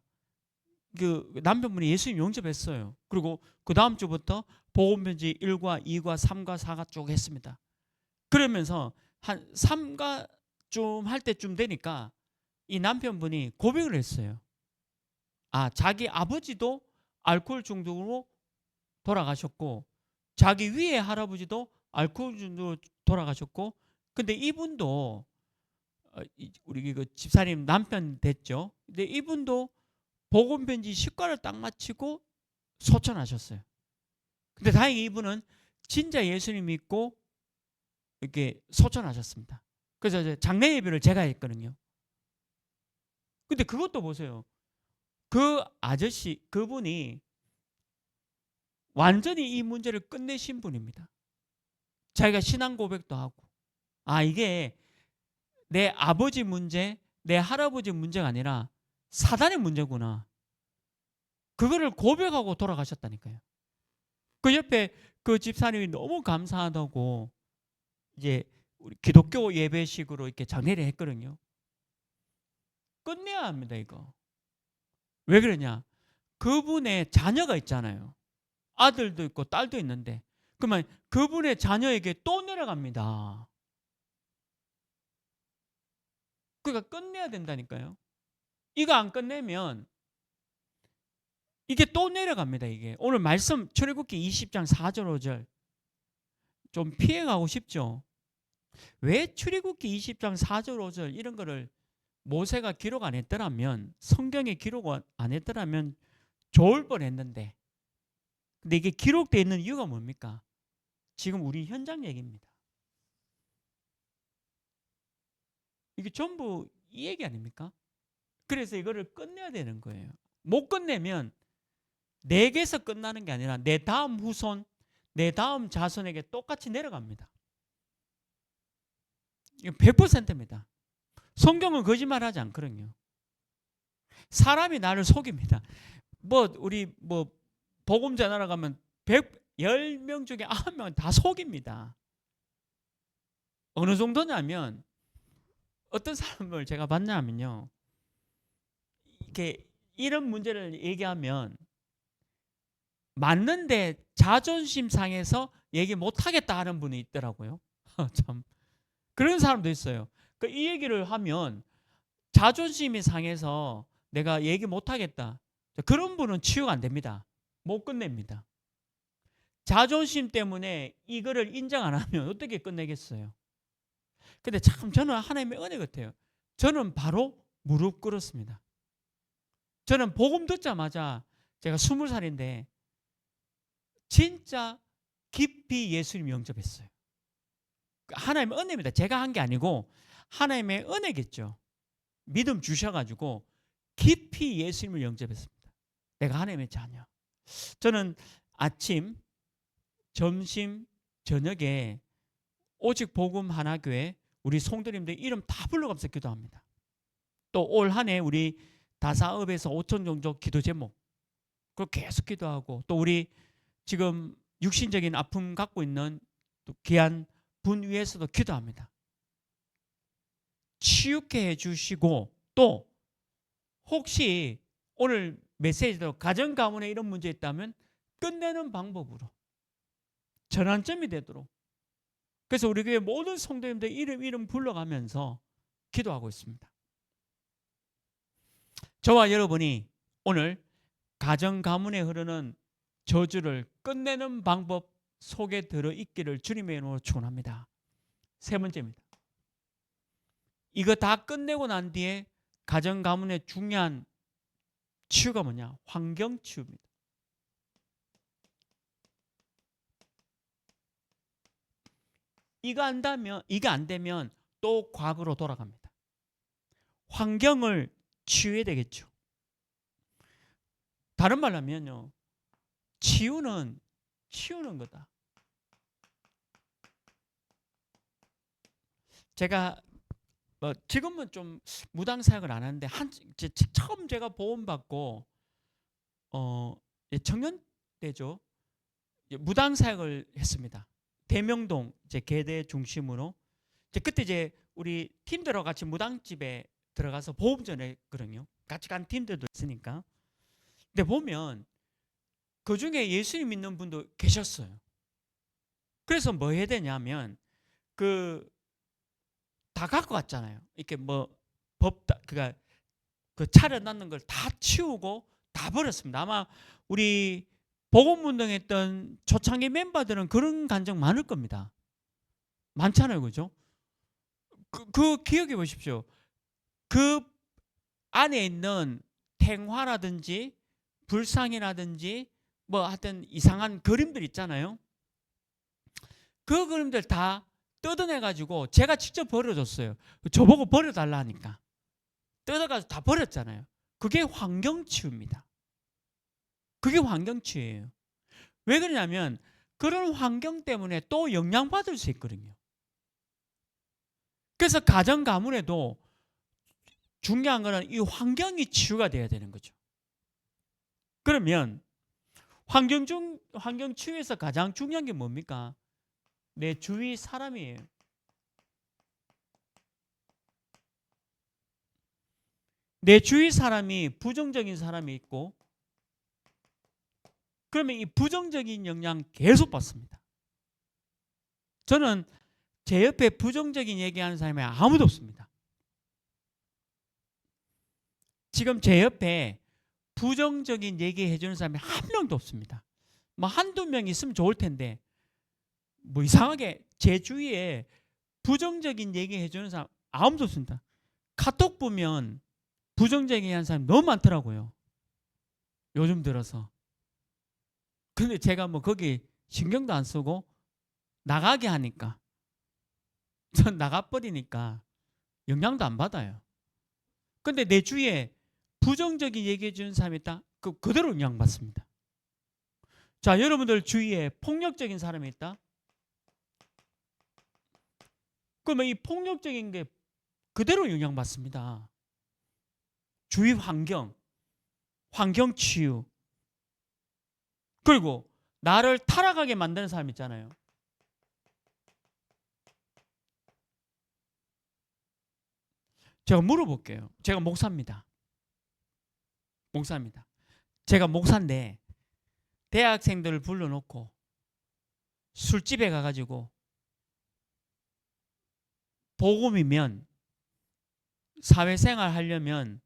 그 남편분이 예수님 영접했어요. 그리고 그 다음 주부터 복음 편지 1과 2과 3과 4가 쭉 했습니다. 그러면서 한 3가 좀 할 때쯤 되니까 이 남편분이 고백을 했어요. 아, 자기 아버지도 알코올 중독으로 돌아가셨고 자기 위에 할아버지도 알코올 중독으로 돌아가셨고 근데 이분도 우리 그 집사님 남편 됐죠. 근데 이분도 복음 편지 식과를 딱 마치고 소천하셨어요. 근데 다행히 이분은 진짜 예수님 믿고 이렇게 소천하셨습니다. 그래서 이제 장례 예배를 제가 했거든요. 근데 그것도 보세요. 그 아저씨, 그분이 완전히 이 문제를 끝내신 분입니다. 자기가 신앙 고백도 하고, 아, 이게 내 아버지 문제, 내 할아버지 문제가 아니라 사단의 문제구나. 그거를 고백하고 돌아가셨다니까요. 그 옆에 그 집사님이 너무 감사하다고 이제 우리 기독교 예배식으로 이렇게 장례를 했거든요. 끝내야 합니다, 이거. 왜 그러냐? 그분의 자녀가 있잖아요. 아들도 있고 딸도 있는데 그러면 그분의 자녀에게 또 내려갑니다. 그러니까 끝내야 된다니까요. 이거 안 끝내면 이게 또 내려갑니다. 이게 오늘 말씀 출애굽기 20장 4절 5절 좀 피해가고 싶죠. 왜 출애굽기 20장 4절 5절 이런 거를 모세가 기록 안 했더라면 성경에 기록 안 했더라면 좋을 뻔했는데 근데 이게 기록되어 있는 이유가 뭡니까? 지금 우리 현장 얘기입니다. 이게 전부 이 얘기 아닙니까? 그래서 이거를 끝내야 되는 거예요. 못 끝내면 내게서 끝나는 게 아니라 내 다음 후손, 내 다음 자손에게 똑같이 내려갑니다. 이거 100%입니다. 성경은 거짓말하지 않거든요. 사람이 나를 속입니다. 우리 복음 전하러 가면 10명 중에 9명은 다 속입니다. 어느 정도냐면 어떤 사람을 제가 봤냐면요. 이렇게 이런 문제를 얘기하면 맞는데 자존심 상해서 얘기 못 하겠다 하는 분이 있더라고요. 참 그런 사람도 있어요. 이 얘기를 하면 자존심이 상해서 내가 얘기 못 하겠다. 그런 분은 치유가 안 됩니다. 못 끝냅니다. 자존심 때문에 이거를 인정 안 하면 어떻게 끝내겠어요? 근데 참 저는 하나님의 은혜 같아요. 저는 바로 무릎 꿇었습니다. 저는 복음 듣자마자 제가 20살인데 진짜 깊이 예수님 영접했어요. 하나님의 은혜입니다. 제가 한 게 아니고 하나님의 은혜겠죠. 믿음 주셔가지고 깊이 예수님을 영접했습니다. 내가 하나님의 자녀. 저는 아침, 점심, 저녁에 오직 복음 하나교회 우리 성도님들 이름 다 불러가면서 기도합니다. 또 올 한 해 우리 다사업에서 5천 종족 기도 제목 그걸 계속 기도하고 또 우리 지금 육신적인 아픔 갖고 있는 또 귀한 분 위해서도 기도합니다. 치유케 해주시고 또 혹시 오늘 메시지대로 가정 가문에 이런 문제 있다면 끝내는 방법으로 전환점이 되도록 그래서 우리 교회 모든 성도님들 이름 불러가면서 기도하고 있습니다. 저와 여러분이 오늘 가정 가문에 흐르는 저주를 끝내는 방법 속에 들어있기를 주님의 이름으로 축원합니다. 세 번째입니다. 이거 다 끝내고 난 뒤에 가정 가문의 중요한 치유가 뭐냐? 환경 치유입니다. 이거 안 되면 또 과거로 돌아갑니다. 환경을 치유해야 되겠죠. 다른 말로 하면요. 치유는 거다. 제가 지금은 좀 무당 사역을 안 하는데 처음 제가 보험 받고 청년 때죠. 무당 사역을 했습니다. 대명동 계대 중심으로 그때 우리 팀들하고 같이 무당집에 들어가서 보험 전했거든요. 같이 간 팀들도 있으니까. 근데 보면 그 중에 예수님 믿는 분도 계셨어요. 그래서 뭐 해야 되냐면 다 갖고 갔잖아요. 이렇게 그러니까 그 차려놨는 걸 다 치우고 다 버렸습니다. 아마 우리 복음운동했던 초창기 멤버들은 그런 감정 많을 겁니다. 많잖아요, 그죠? 그 기억해 보십시오. 그 안에 있는 탱화라든지 불상이라든지 하여튼 이상한 그림들 있잖아요. 그 그림들 다 뜯어내가지고 제가 직접 버려줬어요. 저보고 버려달라 하니까 뜯어가지고 다 버렸잖아요. 그게 환경치유입니다. 그게 환경치유예요. 왜 그러냐면 그런 환경 때문에 또 영향받을 수 있거든요. 그래서 가정 가문에도 중요한 거는 이 환경이 치유가 돼야 되는 거죠. 그러면 환경 치유에서 가장 중요한 게 뭡니까? 내 주위 사람이에요. 내 주위 사람이 부정적인 사람이 있고 그러면 이 부정적인 영향 계속 받습니다. 저는 제 옆에 부정적인 얘기하는 사람이 아무도 없습니다. 지금 제 옆에 부정적인 얘기해 주는 사람이 한 명도 없습니다. 한두 명 있으면 좋을 텐데 이상하게 제 주위에 부정적인 얘기해 주는 사람 아무도 없습니다. 카톡 보면 부정적인 얘기하는 사람이 너무 많더라고요. 요즘 들어서. 근데 제가 거기 신경도 안 쓰고 나가게 하니까 전 나가버리니까 영향도 안 받아요. 근데 내 주위에 부정적인 얘기해 주는 사람이 있다? 그대로 영향받습니다. 자, 여러분들 주위에 폭력적인 사람이 있다? 그러면 이 폭력적인 게 그대로 영향받습니다. 주위 환경 치유, 그리고 나를 타락하게 만드는 사람 있잖아요. 제가 물어볼게요. 제가 목사입니다. 제가 목사인데 대학생들을 불러놓고 술집에 가가지고 복음이면 사회생활 하려면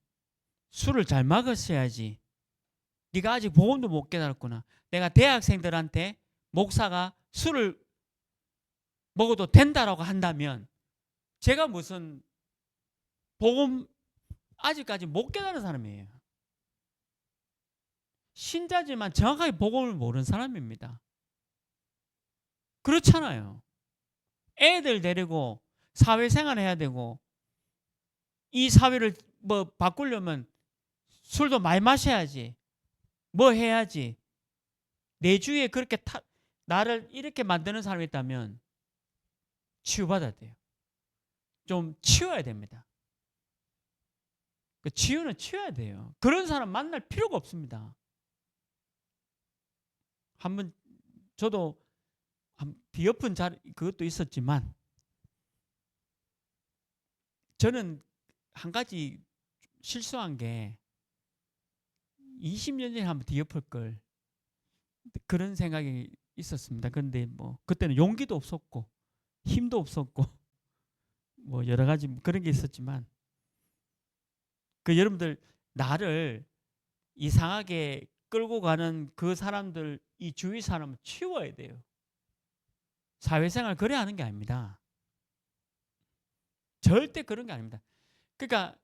술을 잘 먹었어야지. 네가 아직 복음도 못 깨달았구나. 내가 대학생들한테 목사가 술을 먹어도 된다라고 한다면 제가 무슨 복음 아직까지 못 깨달은 사람이에요. 신자지만 정확하게 복음을 모르는 사람입니다. 그렇잖아요. 애들 데리고 사회생활 해야 되고 이 사회를 뭐 바꾸려면 술도 많이 마셔야지. 뭐 해야지. 내 주위에 그렇게 나를 이렇게 만드는 사람이 있다면 치유받아야 돼요. 좀 치워야 됩니다. 치유는 치워야 돼요. 그런 사람 만날 필요가 없습니다. 한번 저도 비엎은 자리 그것도 있었지만 저는 한 가지 실수한 게 20년 전에 한번 뒤엎을 걸 그런 생각이 있었습니다. 그런데 뭐 그때는 용기도 없었고 힘도 없었고 뭐 여러 가지 그런 게 있었지만 여러분들 나를 이상하게 끌고 가는 그 사람들 이 주위 사람을 치워야 돼요. 사회생활 그래 하는 게 아닙니다. 절대 그런 게 아닙니다. 그러니까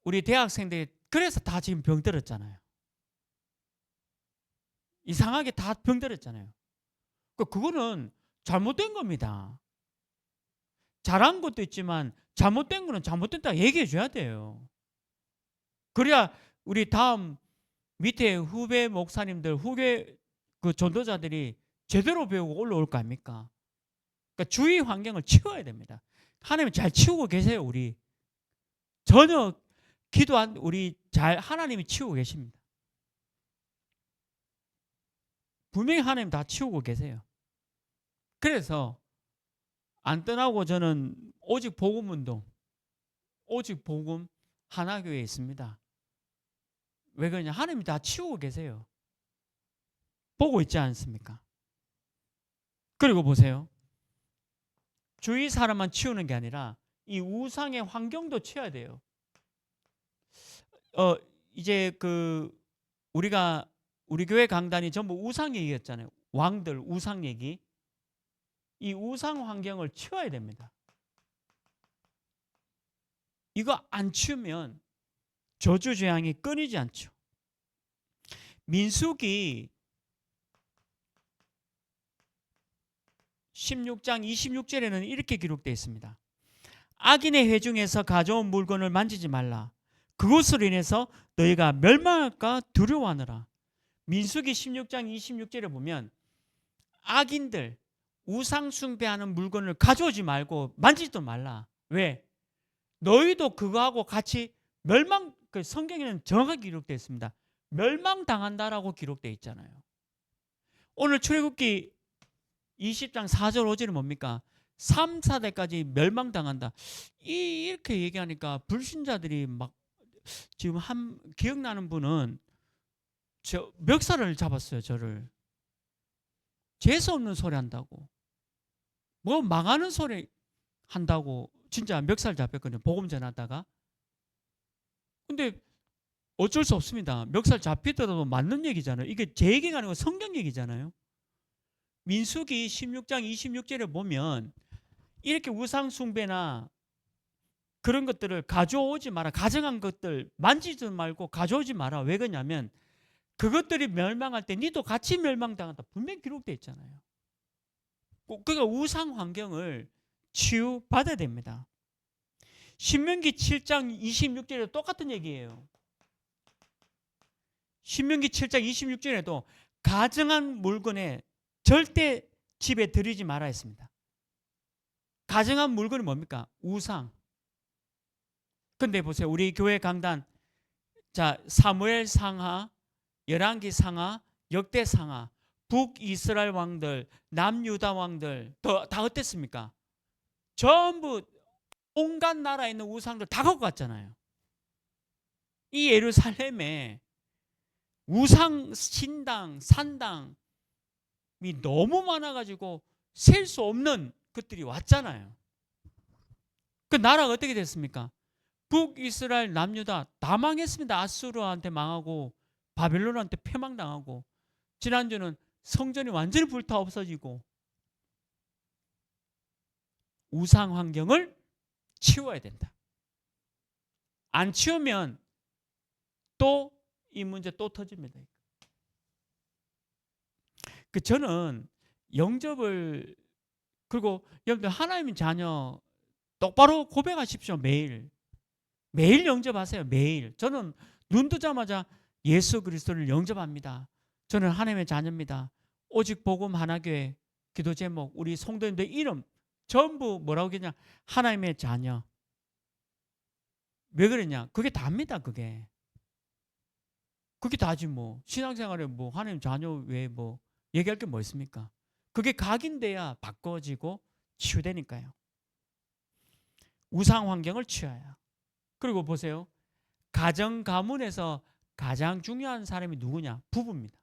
우리 대학생들이 그래서 다 지금 병들었잖아요. 이상하게 다 병들었잖아요. 그거는 잘못된 겁니다. 잘한 것도 있지만 잘못된 거는 잘못됐다 얘기해 줘야 돼요. 그래야 우리 다음 밑에 후배 목사님들, 후배 전도자들이 제대로 배우고 올라올 거 아닙니까? 그러니까 주위 환경을 치워야 됩니다. 하나님 잘 치우고 계세요, 우리. 전혀 기도한 우리 잘 하나님이 치우고 계십니다. 분명히 하나님 다 치우고 계세요. 그래서 안 떠나고 저는 오직 복음 운동, 오직 복음 하나교회에 있습니다. 왜 그러냐? 하나님이 다 치우고 계세요. 보고 있지 않습니까? 그리고 보세요. 주위 사람만 치우는 게 아니라 이 우상의 환경도 치워야 돼요. 이제 우리가 우리 교회 강단이 전부 우상 얘기였잖아요. 왕들 우상 얘기. 이 우상 환경을 치워야 됩니다. 이거 안 치우면 저주 재앙이 끊이지 않죠. 민수기 16장 26절에는 이렇게 기록되어 있습니다. 악인의 회중에서 가져온 물건을 만지지 말라. 그것으로 인해서 너희가 멸망할까 두려워하느라. 민수기 16장 26절에 보면 악인들 우상 숭배하는 물건을 가져오지 말고 만지지도 말라. 왜? 너희도 그거하고 같이 성경에는 정확하게 기록되어 있습니다. 멸망당한다라고 기록되어 있잖아요. 오늘 출애굽기 20장 4절 5절은 뭡니까? 3, 4대까지 멸망당한다. 이렇게 얘기하니까 불신자들이 막 지금 기억나는 분은 저 멱살을 잡았어요. 저를. 재수 없는 소리 한다고. 뭐 망하는 소리 한다고 진짜 멱살 잡혔거든요. 복음 전하다가. 근데 어쩔 수 없습니다. 멱살 잡히더라도 맞는 얘기잖아요. 이게 제 얘기가 아니고 성경 얘기잖아요. 민수기 16장 26절에 보면 이렇게 우상 숭배나 그런 것들을 가져오지 마라. 가정한 것들 만지지 말고 가져오지 마라. 왜 그러냐면 그것들이 멸망할 때 니도 같이 멸망당한다. 분명히 기록되어 있잖아요. 그러니까 우상 환경을 치유받아야 됩니다. 신명기 7장 26절에도 똑같은 얘기예요. 신명기 7장 26절에도 가증한 물건에 절대 집에 들이지 말아 했습니다. 가증한 물건이 뭡니까? 우상. 근데 보세요. 우리 교회 강단, 자, 사무엘 상하, 열왕기 상하, 역대 상하, 북이스라엘 왕들, 남유다 왕들 다 어땠습니까? 전부 온갖 나라에 있는 우상들 다 갖고 갔잖아요. 이 예루살렘에 우상 신당, 산당이 너무 많아가지고 셀 수 없는 것들이 왔잖아요. 그 나라가 어떻게 됐습니까? 북이스라엘 남유다 다 망했습니다. 아수르한테 망하고 바벨론한테 패망당하고, 지난주는 성전이 완전히 불타 없어지고. 우상 환경을 치워야 된다. 안 치우면 또 이 문제 또 터집니다. 저는 영접을, 그리고 여러분들 하나님의 자녀 똑바로 고백하십시오. 매일 영접하세요. 매일. 저는 눈 뜨자마자 예수 그리스도를 영접합니다. 저는 하나님의 자녀입니다. 오직 복음 하나교회 기도 제목, 우리 성도님들 이름 전부 뭐라고 했냐? 하나님의 자녀. 왜 그러냐? 그게 답니다. 그게 다지 뭐. 신앙생활에 뭐 하나님 자녀 외에 뭐 얘기할 게 뭐 있습니까? 그게 각인돼야 바꿔지고 치유되니까요. 우상 환경을 치워야. 그리고 보세요. 가정 가문에서 가장 중요한 사람이 누구냐? 부부입니다.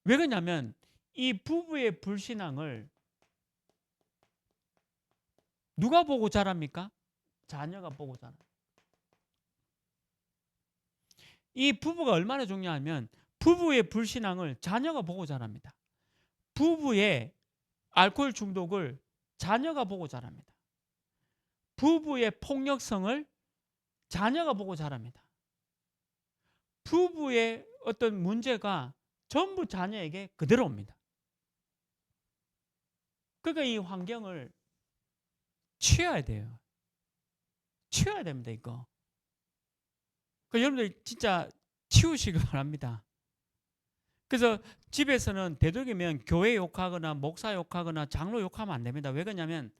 왜 그러냐면 이 부부의 불신앙을 누가 보고 자랍니까? 자녀가 보고 자랍니다. 이 부부가 얼마나 중요하면 부부의 불신앙을 자녀가 보고 자랍니다. 부부의 알코올 중독을 자녀가 보고 자랍니다. 부부의 폭력성을 자녀가 보고 자랍니다. 부부의 어떤 문제가 전부 자녀에게 그대로 옵니다. 그러니까 이 환경을 치워야 돼요. 치워야 됩니다, 이거. 그러니까 여러분들 진짜 치우시기 바랍니다. 그래서 집에서는 되도록이면 교회 욕하거나 목사 욕하거나 장로 욕하면 안 됩니다. 왜 그러냐면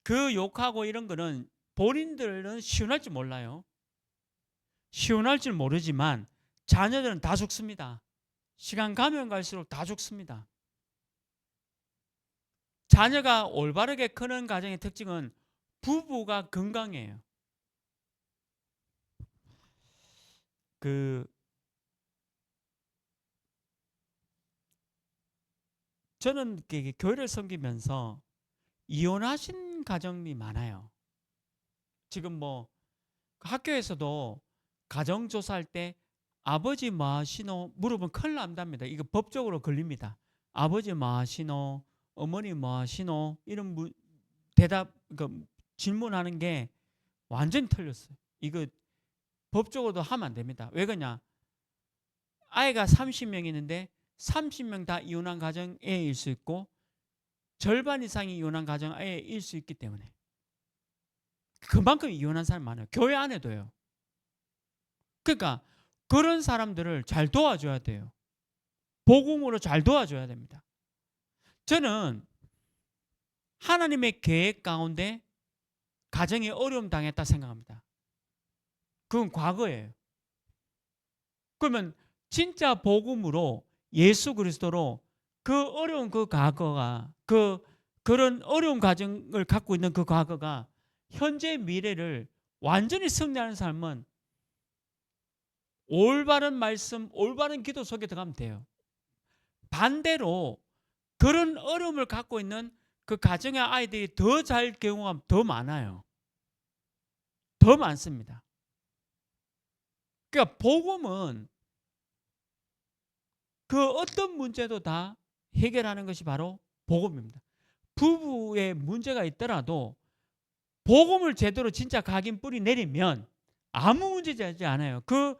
그 욕하고 이런 거는 본인들은 시원할 줄 몰라요. 시원할 줄 모르지만 자녀들은 다 죽습니다. 시간 가면 갈수록 다 죽습니다. 자녀가 올바르게 크는 가정의 특징은 부부가 건강해요. 저는 교회를 섬기면서 이혼하신 가정이 많아요. 지금 뭐 학교에서도 가정조사할 때 아버지 뭐 하시노 물어보면 큰일 난답니다. 이거 법적으로 걸립니다. 아버지 뭐 하시노, 어머니 뭐 하시노, 이런 대답, 질문하는 게 완전히 틀렸어요. 이거 법적으로도 하면 안 됩니다. 왜 그러냐? 아이가 30명 있는데 30명 다 이혼한 가정에일 수 있고 절반 이상이 이혼한 가정에일 수 있기 때문에 그만큼 이혼한 사람 많아요. 교회 안에도요. 그러니까 그런 사람들을 잘 도와줘야 돼요. 복음으로 잘 도와줘야 됩니다. 저는 하나님의 계획 가운데 가정이 어려움 당했다 생각합니다. 그건 과거예요. 그러면 진짜 복음으로 예수 그리스도로 그 어려운 그 과거가, 그런 어려운 가정을 갖고 있는 그 과거가 현재 미래를 완전히 승리하는 삶은 올바른 말씀, 올바른 기도 속에 들어가면 돼요. 반대로 그런 어려움을 갖고 있는 그 가정의 아이들이 더 잘 경험하면 더 많아요. 더 많습니다. 그러니까 복음은 그 어떤 문제도 다 해결하는 것이 바로 복음입니다. 부부의 문제가 있더라도 복음을 제대로 진짜 각인 뿌리 내리면 아무 문제 되지 않아요. 그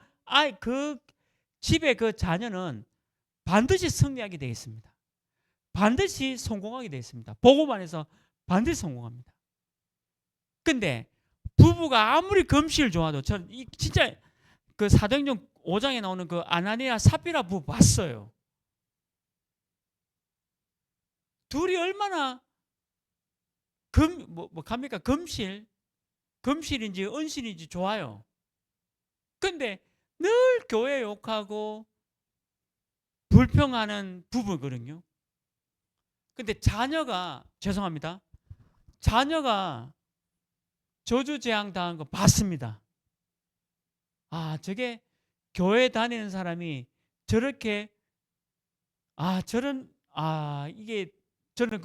집의 그 자녀는 반드시 승리하게 되어 있습니다. 반드시 성공하게 되어 있습니다. 복음 안에서 반드시 성공합니다. 근데 부부가 아무리 금실을 좋아도 저는 진짜 그 사도행전 5장에 나오는 그 아나니아 삽비라 부부 봤어요. 둘이 얼마나 갑니까? 금실인지 은실인지 좋아요. 근데 늘 교회 욕하고 불평하는 부부거든요. 근데 죄송합니다. 자녀가 저주재앙 당한 거 봤습니다. 아, 저게 교회 다니는 사람이 저렇게, 이게, 저는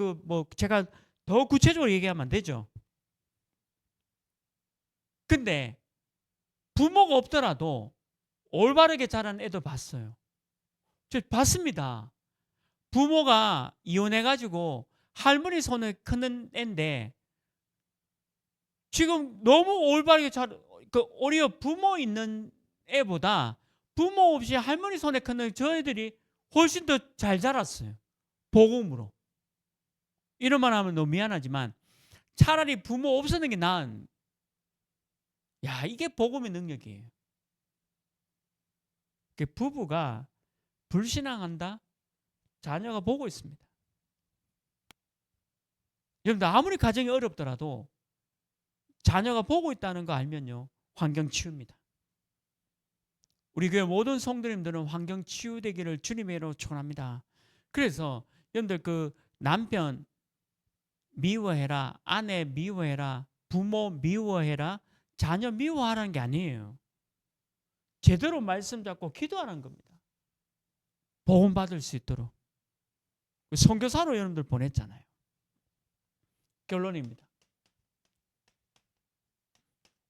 제가 더 구체적으로 얘기하면 안 되죠. 근데 부모가 없더라도 올바르게 자란 애도 봤어요. 저 봤습니다. 부모가 이혼해가지고 할머니 손을 크는 애인데 지금 너무 올바르게 오히려 부모 있는 애보다 부모 없이 할머니 손에 크는 저 애들이 훨씬 더 잘 자랐어요. 복음으로. 이런 말 하면 너무 미안하지만 차라리 부모 없었는 게 나은. 야, 이게 복음의 능력이에요. 부부가 불신앙한다? 자녀가 보고 있습니다. 여러분들 아무리 가정이 어렵더라도 자녀가 보고 있다는 거 알면요, 환경 치유입니다. 우리 교회 모든 성도님들은 환경 치유되기를 주님의 이름으로 축원합니다. 그래서 여러분들 그 남편 미워해라, 아내 미워해라, 부모 미워해라, 자녀 미워하라는 게 아니에요. 제대로 말씀 잡고 기도하라는 겁니다. 복음 받을 수 있도록. 선교사로 여러분들 보냈잖아요. 결론입니다.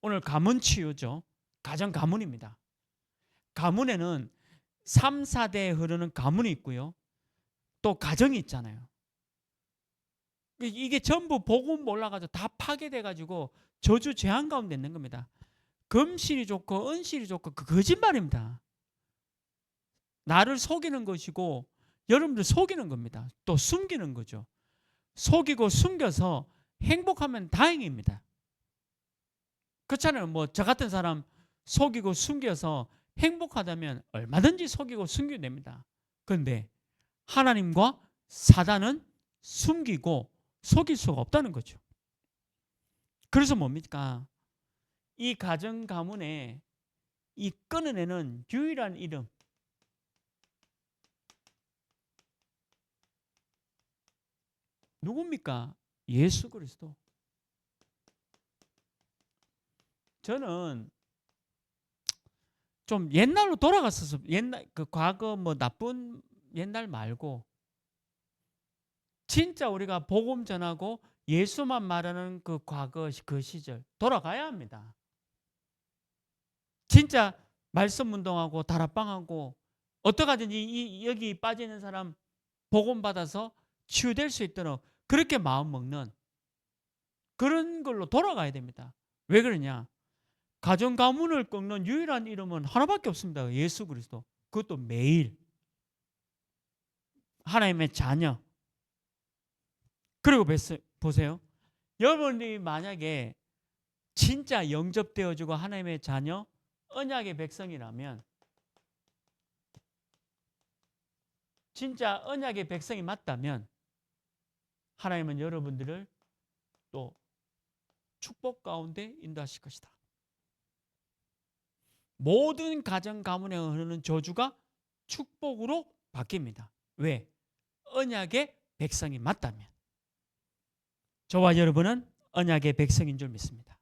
오늘 가문 치유죠. 가정 가문입니다. 가문에는 3, 4대에 흐르는 가문이 있고요. 또 가정이 있잖아요. 이게 전부 복음 몰라가지고 다 파괴돼가지고 저주 재앙 가운데 있는 겁니다. 금실이 좋고 은실이 좋고 그 거짓말입니다. 나를 속이는 것이고 여러분들 속이는 겁니다. 또 숨기는 거죠. 속이고 숨겨서 행복하면 다행입니다. 그렇잖아요. 저 같은 사람 속이고 숨겨서 행복하다면 얼마든지 속이고 숨기면 됩니다. 그런데 하나님과 사단은 숨기고 속일 수가 없다는 거죠. 그래서 뭡니까? 이 가정 가문에 이 끊어내는 유일한 이름, 누굽니까? 예수 그리스도. 저는 좀 옛날로 돌아갔어서 옛날 그 과거 나쁜 옛날 말고 진짜 우리가 복음 전하고 예수만 말하는 그 과거 그 시절 돌아가야 합니다. 진짜 말씀 운동하고 다락방하고 어떡하든지 여기 빠지는 사람 복음 받아서 치유될 수 있도록 그렇게 마음 먹는 그런 걸로 돌아가야 됩니다. 왜 그러냐? 가정 가문을 꺾는 유일한 이름은 하나밖에 없습니다. 예수 그리스도. 그것도 매일 하나님의 자녀. 그리고 보세요. 여러분이 만약에 진짜 영접되어지고 하나님의 자녀, 언약의 백성이라면 진짜 언약의 백성이 맞다면 하나님은 여러분들을 또 축복 가운데 인도하실 것이다. 모든 가정 가문에 흐르는 저주가 축복으로 바뀝니다. 왜? 언약의 백성이 맞다면. 저와 여러분은 언약의 백성인 줄 믿습니다.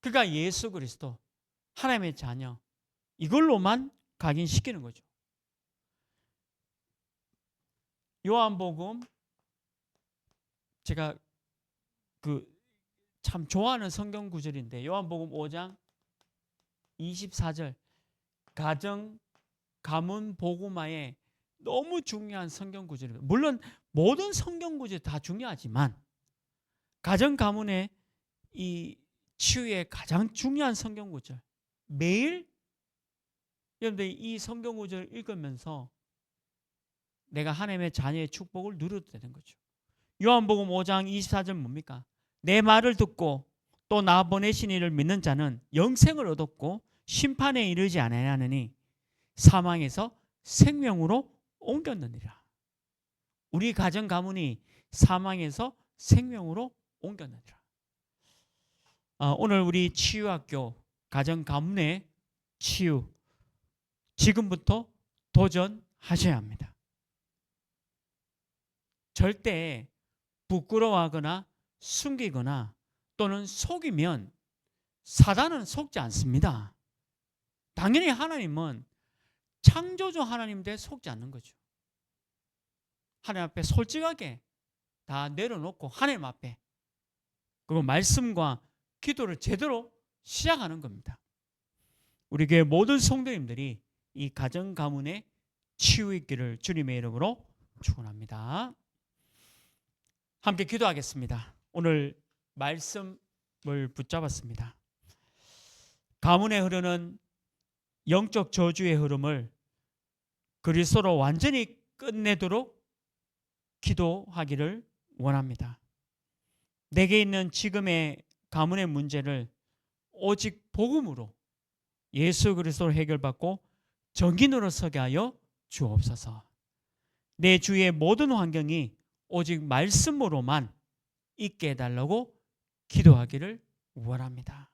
그가 예수 그리스도 하나님의 자녀 이걸로만 각인시키는 거죠. 요한복음 제가 참 좋아하는 성경 구절인데 요한복음 5장 24절 가정 가문 복음화에 너무 중요한 성경 구절입니다. 물론 모든 성경 구절이 다 중요하지만 가정 가문의 이 치유의 가장 중요한 성경 구절 매일 여러분들 이 성경 구절을 읽으면서 내가 하나님의 자녀의 축복을 누려도 되는 거죠. 요한복음 5장 24절 뭡니까? 내 말을 듣고 또 나 보내신 이를 믿는 자는 영생을 얻었고 심판에 이르지 아니하느니 사망에서 생명으로 옮겼느니라. 우리 가정 가문이 사망에서 생명으로 옮겼느니라. 오늘 우리 치유학교 가정 가문의 치유 지금부터 도전하셔야 합니다. 절대 부끄러워하거나 숨기거나 또는 속이면 사단은 속지 않습니다. 당연히 하나님은 창조주 하나님인데 속지 않는 거죠. 하나님 앞에 솔직하게 다 내려놓고 하나님 앞에 그리고 말씀과 기도를 제대로 시작하는 겁니다. 우리 교회 모든 성도님들이 이 가정 가문의 치유 있기를 주님의 이름으로 축원합니다. 함께 기도하겠습니다. 오늘 말씀을 붙잡았습니다. 가문에 흐르는 영적 저주의 흐름을 그리스도로 완전히 끝내도록 기도하기를 원합니다. 내게 있는 지금의 가문의 문제를 오직 복음으로 예수 그리스도로 해결받고 정인으로 서게 하여 주옵소서. 내 주위의 모든 환경이 오직 말씀으로만 있게 해달라고 기도하기를 원합니다.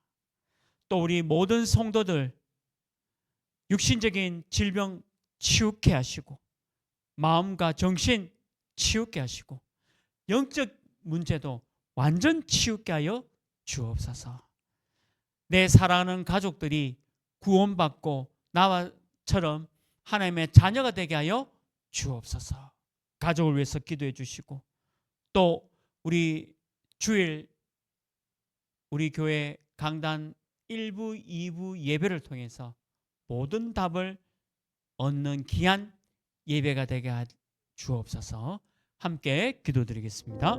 또 우리 모든 성도들 육신적인 질병 치유케 하시고 마음과 정신 치유케 하시고 영적 문제도 완전 치유케 하여 주옵소서. 내 사랑하는 가족들이 구원받고 나와처럼 하나님의 자녀가 되게 하여 주옵소서. 가족을 위해서 기도해 주시고 또 우리 주일 우리 교회 강단 1부, 2부 예배를 통해서 모든 답을 얻는 귀한 예배가 되게 하 주옵소서. 함께 기도드리겠습니다.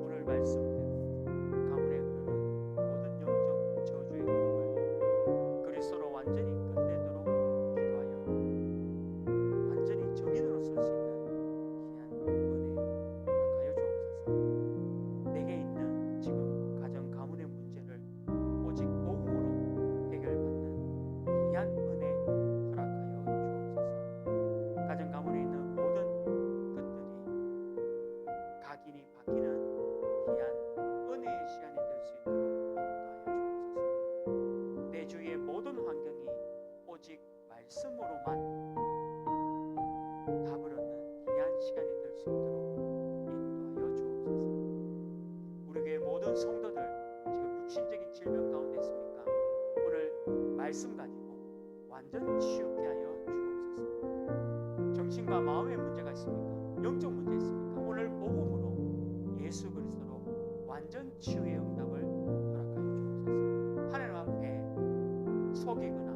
오늘 말씀대로 가문에 흐르는 모든 영적 저주의 흐름을 그리스도로 완전히 끝내도록 기도하여 완전히 정인으로 설 수 있는 귀한 은혜 허락하여 주옵소서. 내게 있는 지금 가정 가문의 문제를 오직 복음으로 해결받는 귀한 은혜 허락하여 주옵소서. 가정 가문에 있는 모든 것들이 각인이 바뀌는 귀한 은혜의 시간이 될 수 있도록 인도하여 주옵소서. 내 주위의 모든 환경이 오직 말씀으로만 답을 얻는 귀한 시간이 될 수 있도록 인도하여 주옵소서. 우리 교회 모든 성도들 지금 육신적인 질병 가운데 있습니까? 오늘 말씀 가지고 완전 치유케 하여 주옵소서. 정신과 마음의 문제가 있습니까? 영적 문제 있습니까? 오늘 복음으로 예수 그리스도로 완전 치유의 응답을 허락하여 주옵소서. 하나님 앞에 속이거나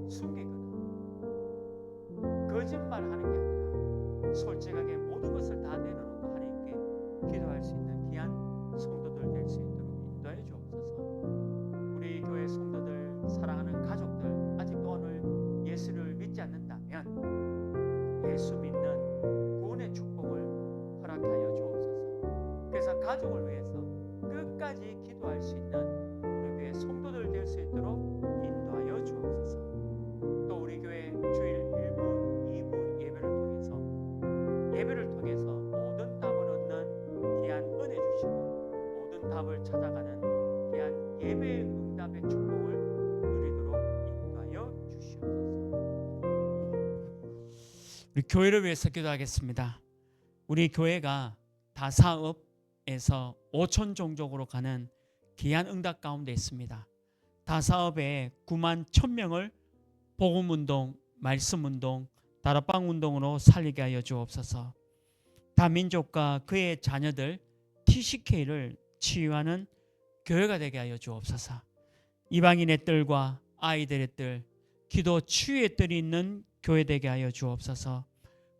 숨기거나 거짓말하는 게 아니라 솔직하게 모든 것을 다 내려놓고 하나님께 기도할 수 있는 귀한 성도들 될 수 있도록 인도해 주옵소서. 우리 교회 성도들 사랑하는 가족들 아직도 오늘 예수를 믿지 않는다면 예수 믿는 구원의 축복을 허락하여 주옵소서. 그래서 가족을 위해서 끝까지 기도할 수 있는 우리 교회 성도들 될 수 있도록 인도하여 주옵소서. 또 우리 교회 주일 1부, 2부 예배를 통해서 모든 답을 얻는 귀한 은혜 주시고 모든 답을 찾아가는 귀한 예배의 응답의 축복을 누리도록 인도하여 주시옵소서. 우리 교회를 위해서 기도하겠습니다. 우리 교회가 다사업에서 5천 종족으로 가는 귀한 응답 가운데 있습니다. 다사업에 9만 1,000명을 복음운동, 말씀운동, 다락방운동으로 살리게 하여 주옵소서. 다민족과 그의 자녀들 TCK를 치유하는 교회가 되게 하여 주옵소서. 이방인의 뜰과 아이들의 뜰, 기도 치유의 뜰이 있는 교회 되게 하여 주옵소서.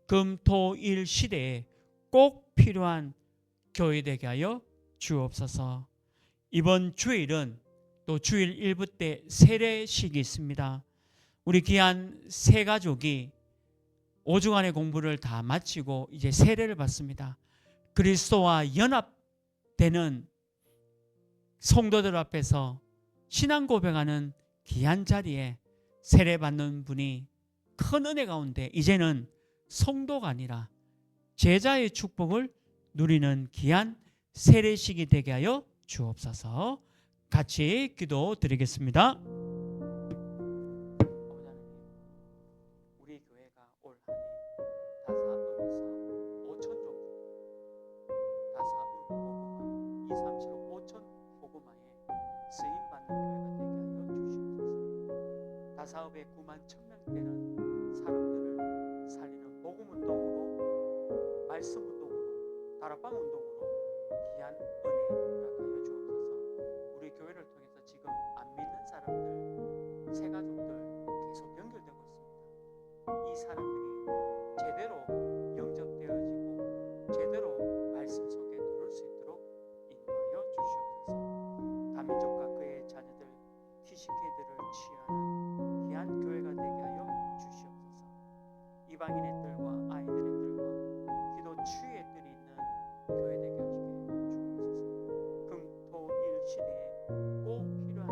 금, 토, 일 시대에 꼭 필요한 교회 되게 하여 주옵소서. 이번 주일은 또 주일 1부 때 세례식이 있습니다. 우리 귀한 세 가족이 5주간의 공부를 다 마치고 이제 세례를 받습니다. 그리스도와 연합되는 성도들 앞에서 신앙 고백하는 귀한 자리에 세례받는 분이 큰 은혜 가운데 이제는 성도가 아니라 제자의 축복을 누리는 귀한 세례식이 되게 하여 주옵소서. 같이 기도드리겠습니다. 우리 교회가 올 한해 다사읍에서 5천 종족, 다사읍 복음화 237 5천 복음화에 쓰임 받는 교회가 되게 하여 주시옵소서. 다사읍의 9만 1,000명대는 사람들을 살리는 복음 운동으로, 말씀 운동으로, 다락방 운동으로 귀한 은혜 허락하여 주옵소서. 우리 교회를 통해서 지금 안 믿는 사람들, 새 가족들 계속 연결되고 있습니다. 이 사람들이 제대로 영접되어지고 제대로 말씀 속에 들어올 수 있도록 인도하여 주시옵소서. 다민족과 그의 자녀들, TCK들을 취하는 귀한 교회가 되게 하여 주시옵소서. 이방인의 뜰과 아이들의 뜰과 기도 치유의 뜰이 있는 교회 되게 하시게 주옵소서. 금토일 시대에 꼭 필요한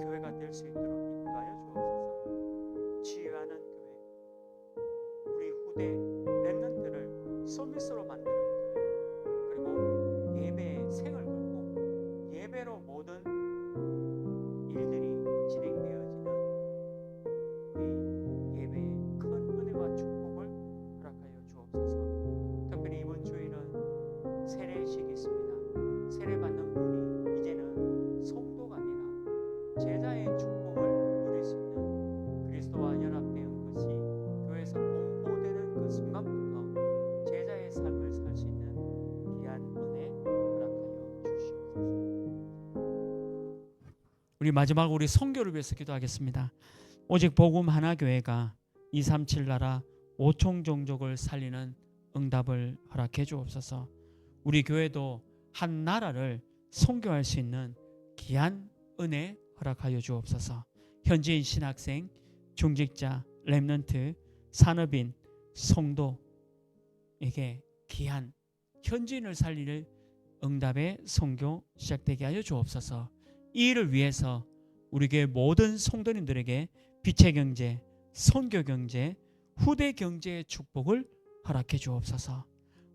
교회가 될 수 있도록 인도하여 주옵소서. 치유하는 교회, 우리 후대 렘넌트를 서밋으로 만드는 교회, 그리고 예배의 색을 걸고 예배로 모든 일들이 진행되어지는 우리 예배의 큰 은혜와 축복을 허락하여 주옵소서. 특별히 이번 주일은 세례식이 있습니다. 세례받는 분이 이제는 성도가 아니라 제자의 축복을 누릴 수 있는, 그리스도와 연합되는 것이 교회에서 공포되는 그 순간부터 제자의 삶을 살 수 있는 귀한 은혜 허락하여 주시옵소서. 우리 마지막으로 우리 선교를 위해서 기도하겠습니다. 오직 복음 하나 교회가 237 나라 5천 종족을 살리는 응답을 허락해 주옵소서. 우리 교회도 한 나라를 선교할 수 있는 귀한 은혜 허락하여 주옵소서. 현지인 신학생, 중직자, 렘넌트, 산업인, 성도에게 귀한 현지인을 살릴 응답의 선교 시작되게 하여 주옵소서. 이 일을 위해서 우리 교회 모든 성도님들에게 빛의 경제, 선교 경제, 후대 경제의 축복을 허락해 주옵소서.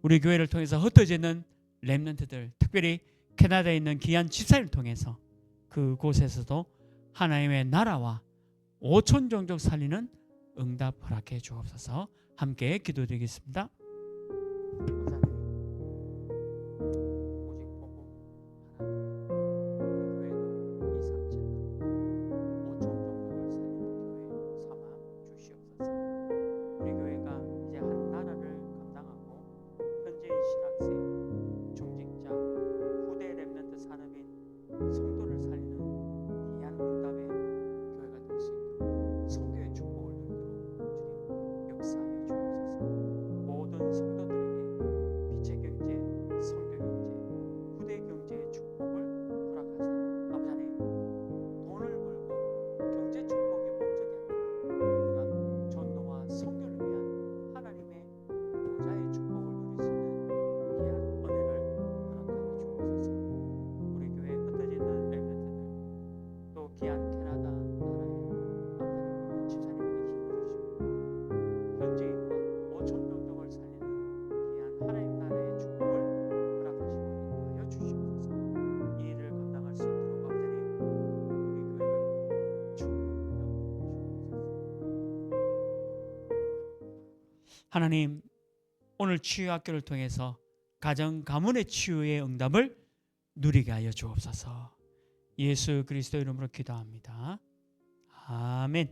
우리 교회를 통해서 흩어지는 렘넌트들, 특별히 캐나다에 있는 귀한 집사를 통해서 그곳에서도 하나님의 나라와 5천 종족 살리는 응답 허락해 주옵소서. 함께 기도드리겠습니다. 성도를 살리는 귀한 응답의 교회가 될 수 있도록 선교의 축복을 누리도록 주님 역사하여 주옵소서. 모든 성도들에게 빛의 경제, 선교 경제, 후대 경제의 축복을 허락하사 아버지 하나님, 돈을 벌고 경제 축복이 목적이 아니라 우리가 전도와 선교를 위한 하나님의 보좌의 축복을 누릴 수 있는 귀한 은혜를 허락하여 주옵소서. 우리 교회 흩어지는 렘넌트들, 또 귀한 캐나다 나라의 하나님 집사님에게 힘을 주시고 현지인과 5천 종족을 살리는 귀한 하나님 나라의 축복을 허락하시고 인도하여 주시옵소서. 이 일을 감당할 수 있도록 아버지 우리 교회를 축복하여 주옵소서. 하나님, 오늘 치유학교를 통해서 가정 가문의 치유의 응답을 누리게 하여 주옵소서. 예수 그리스도 이름으로 기도합니다. 아멘.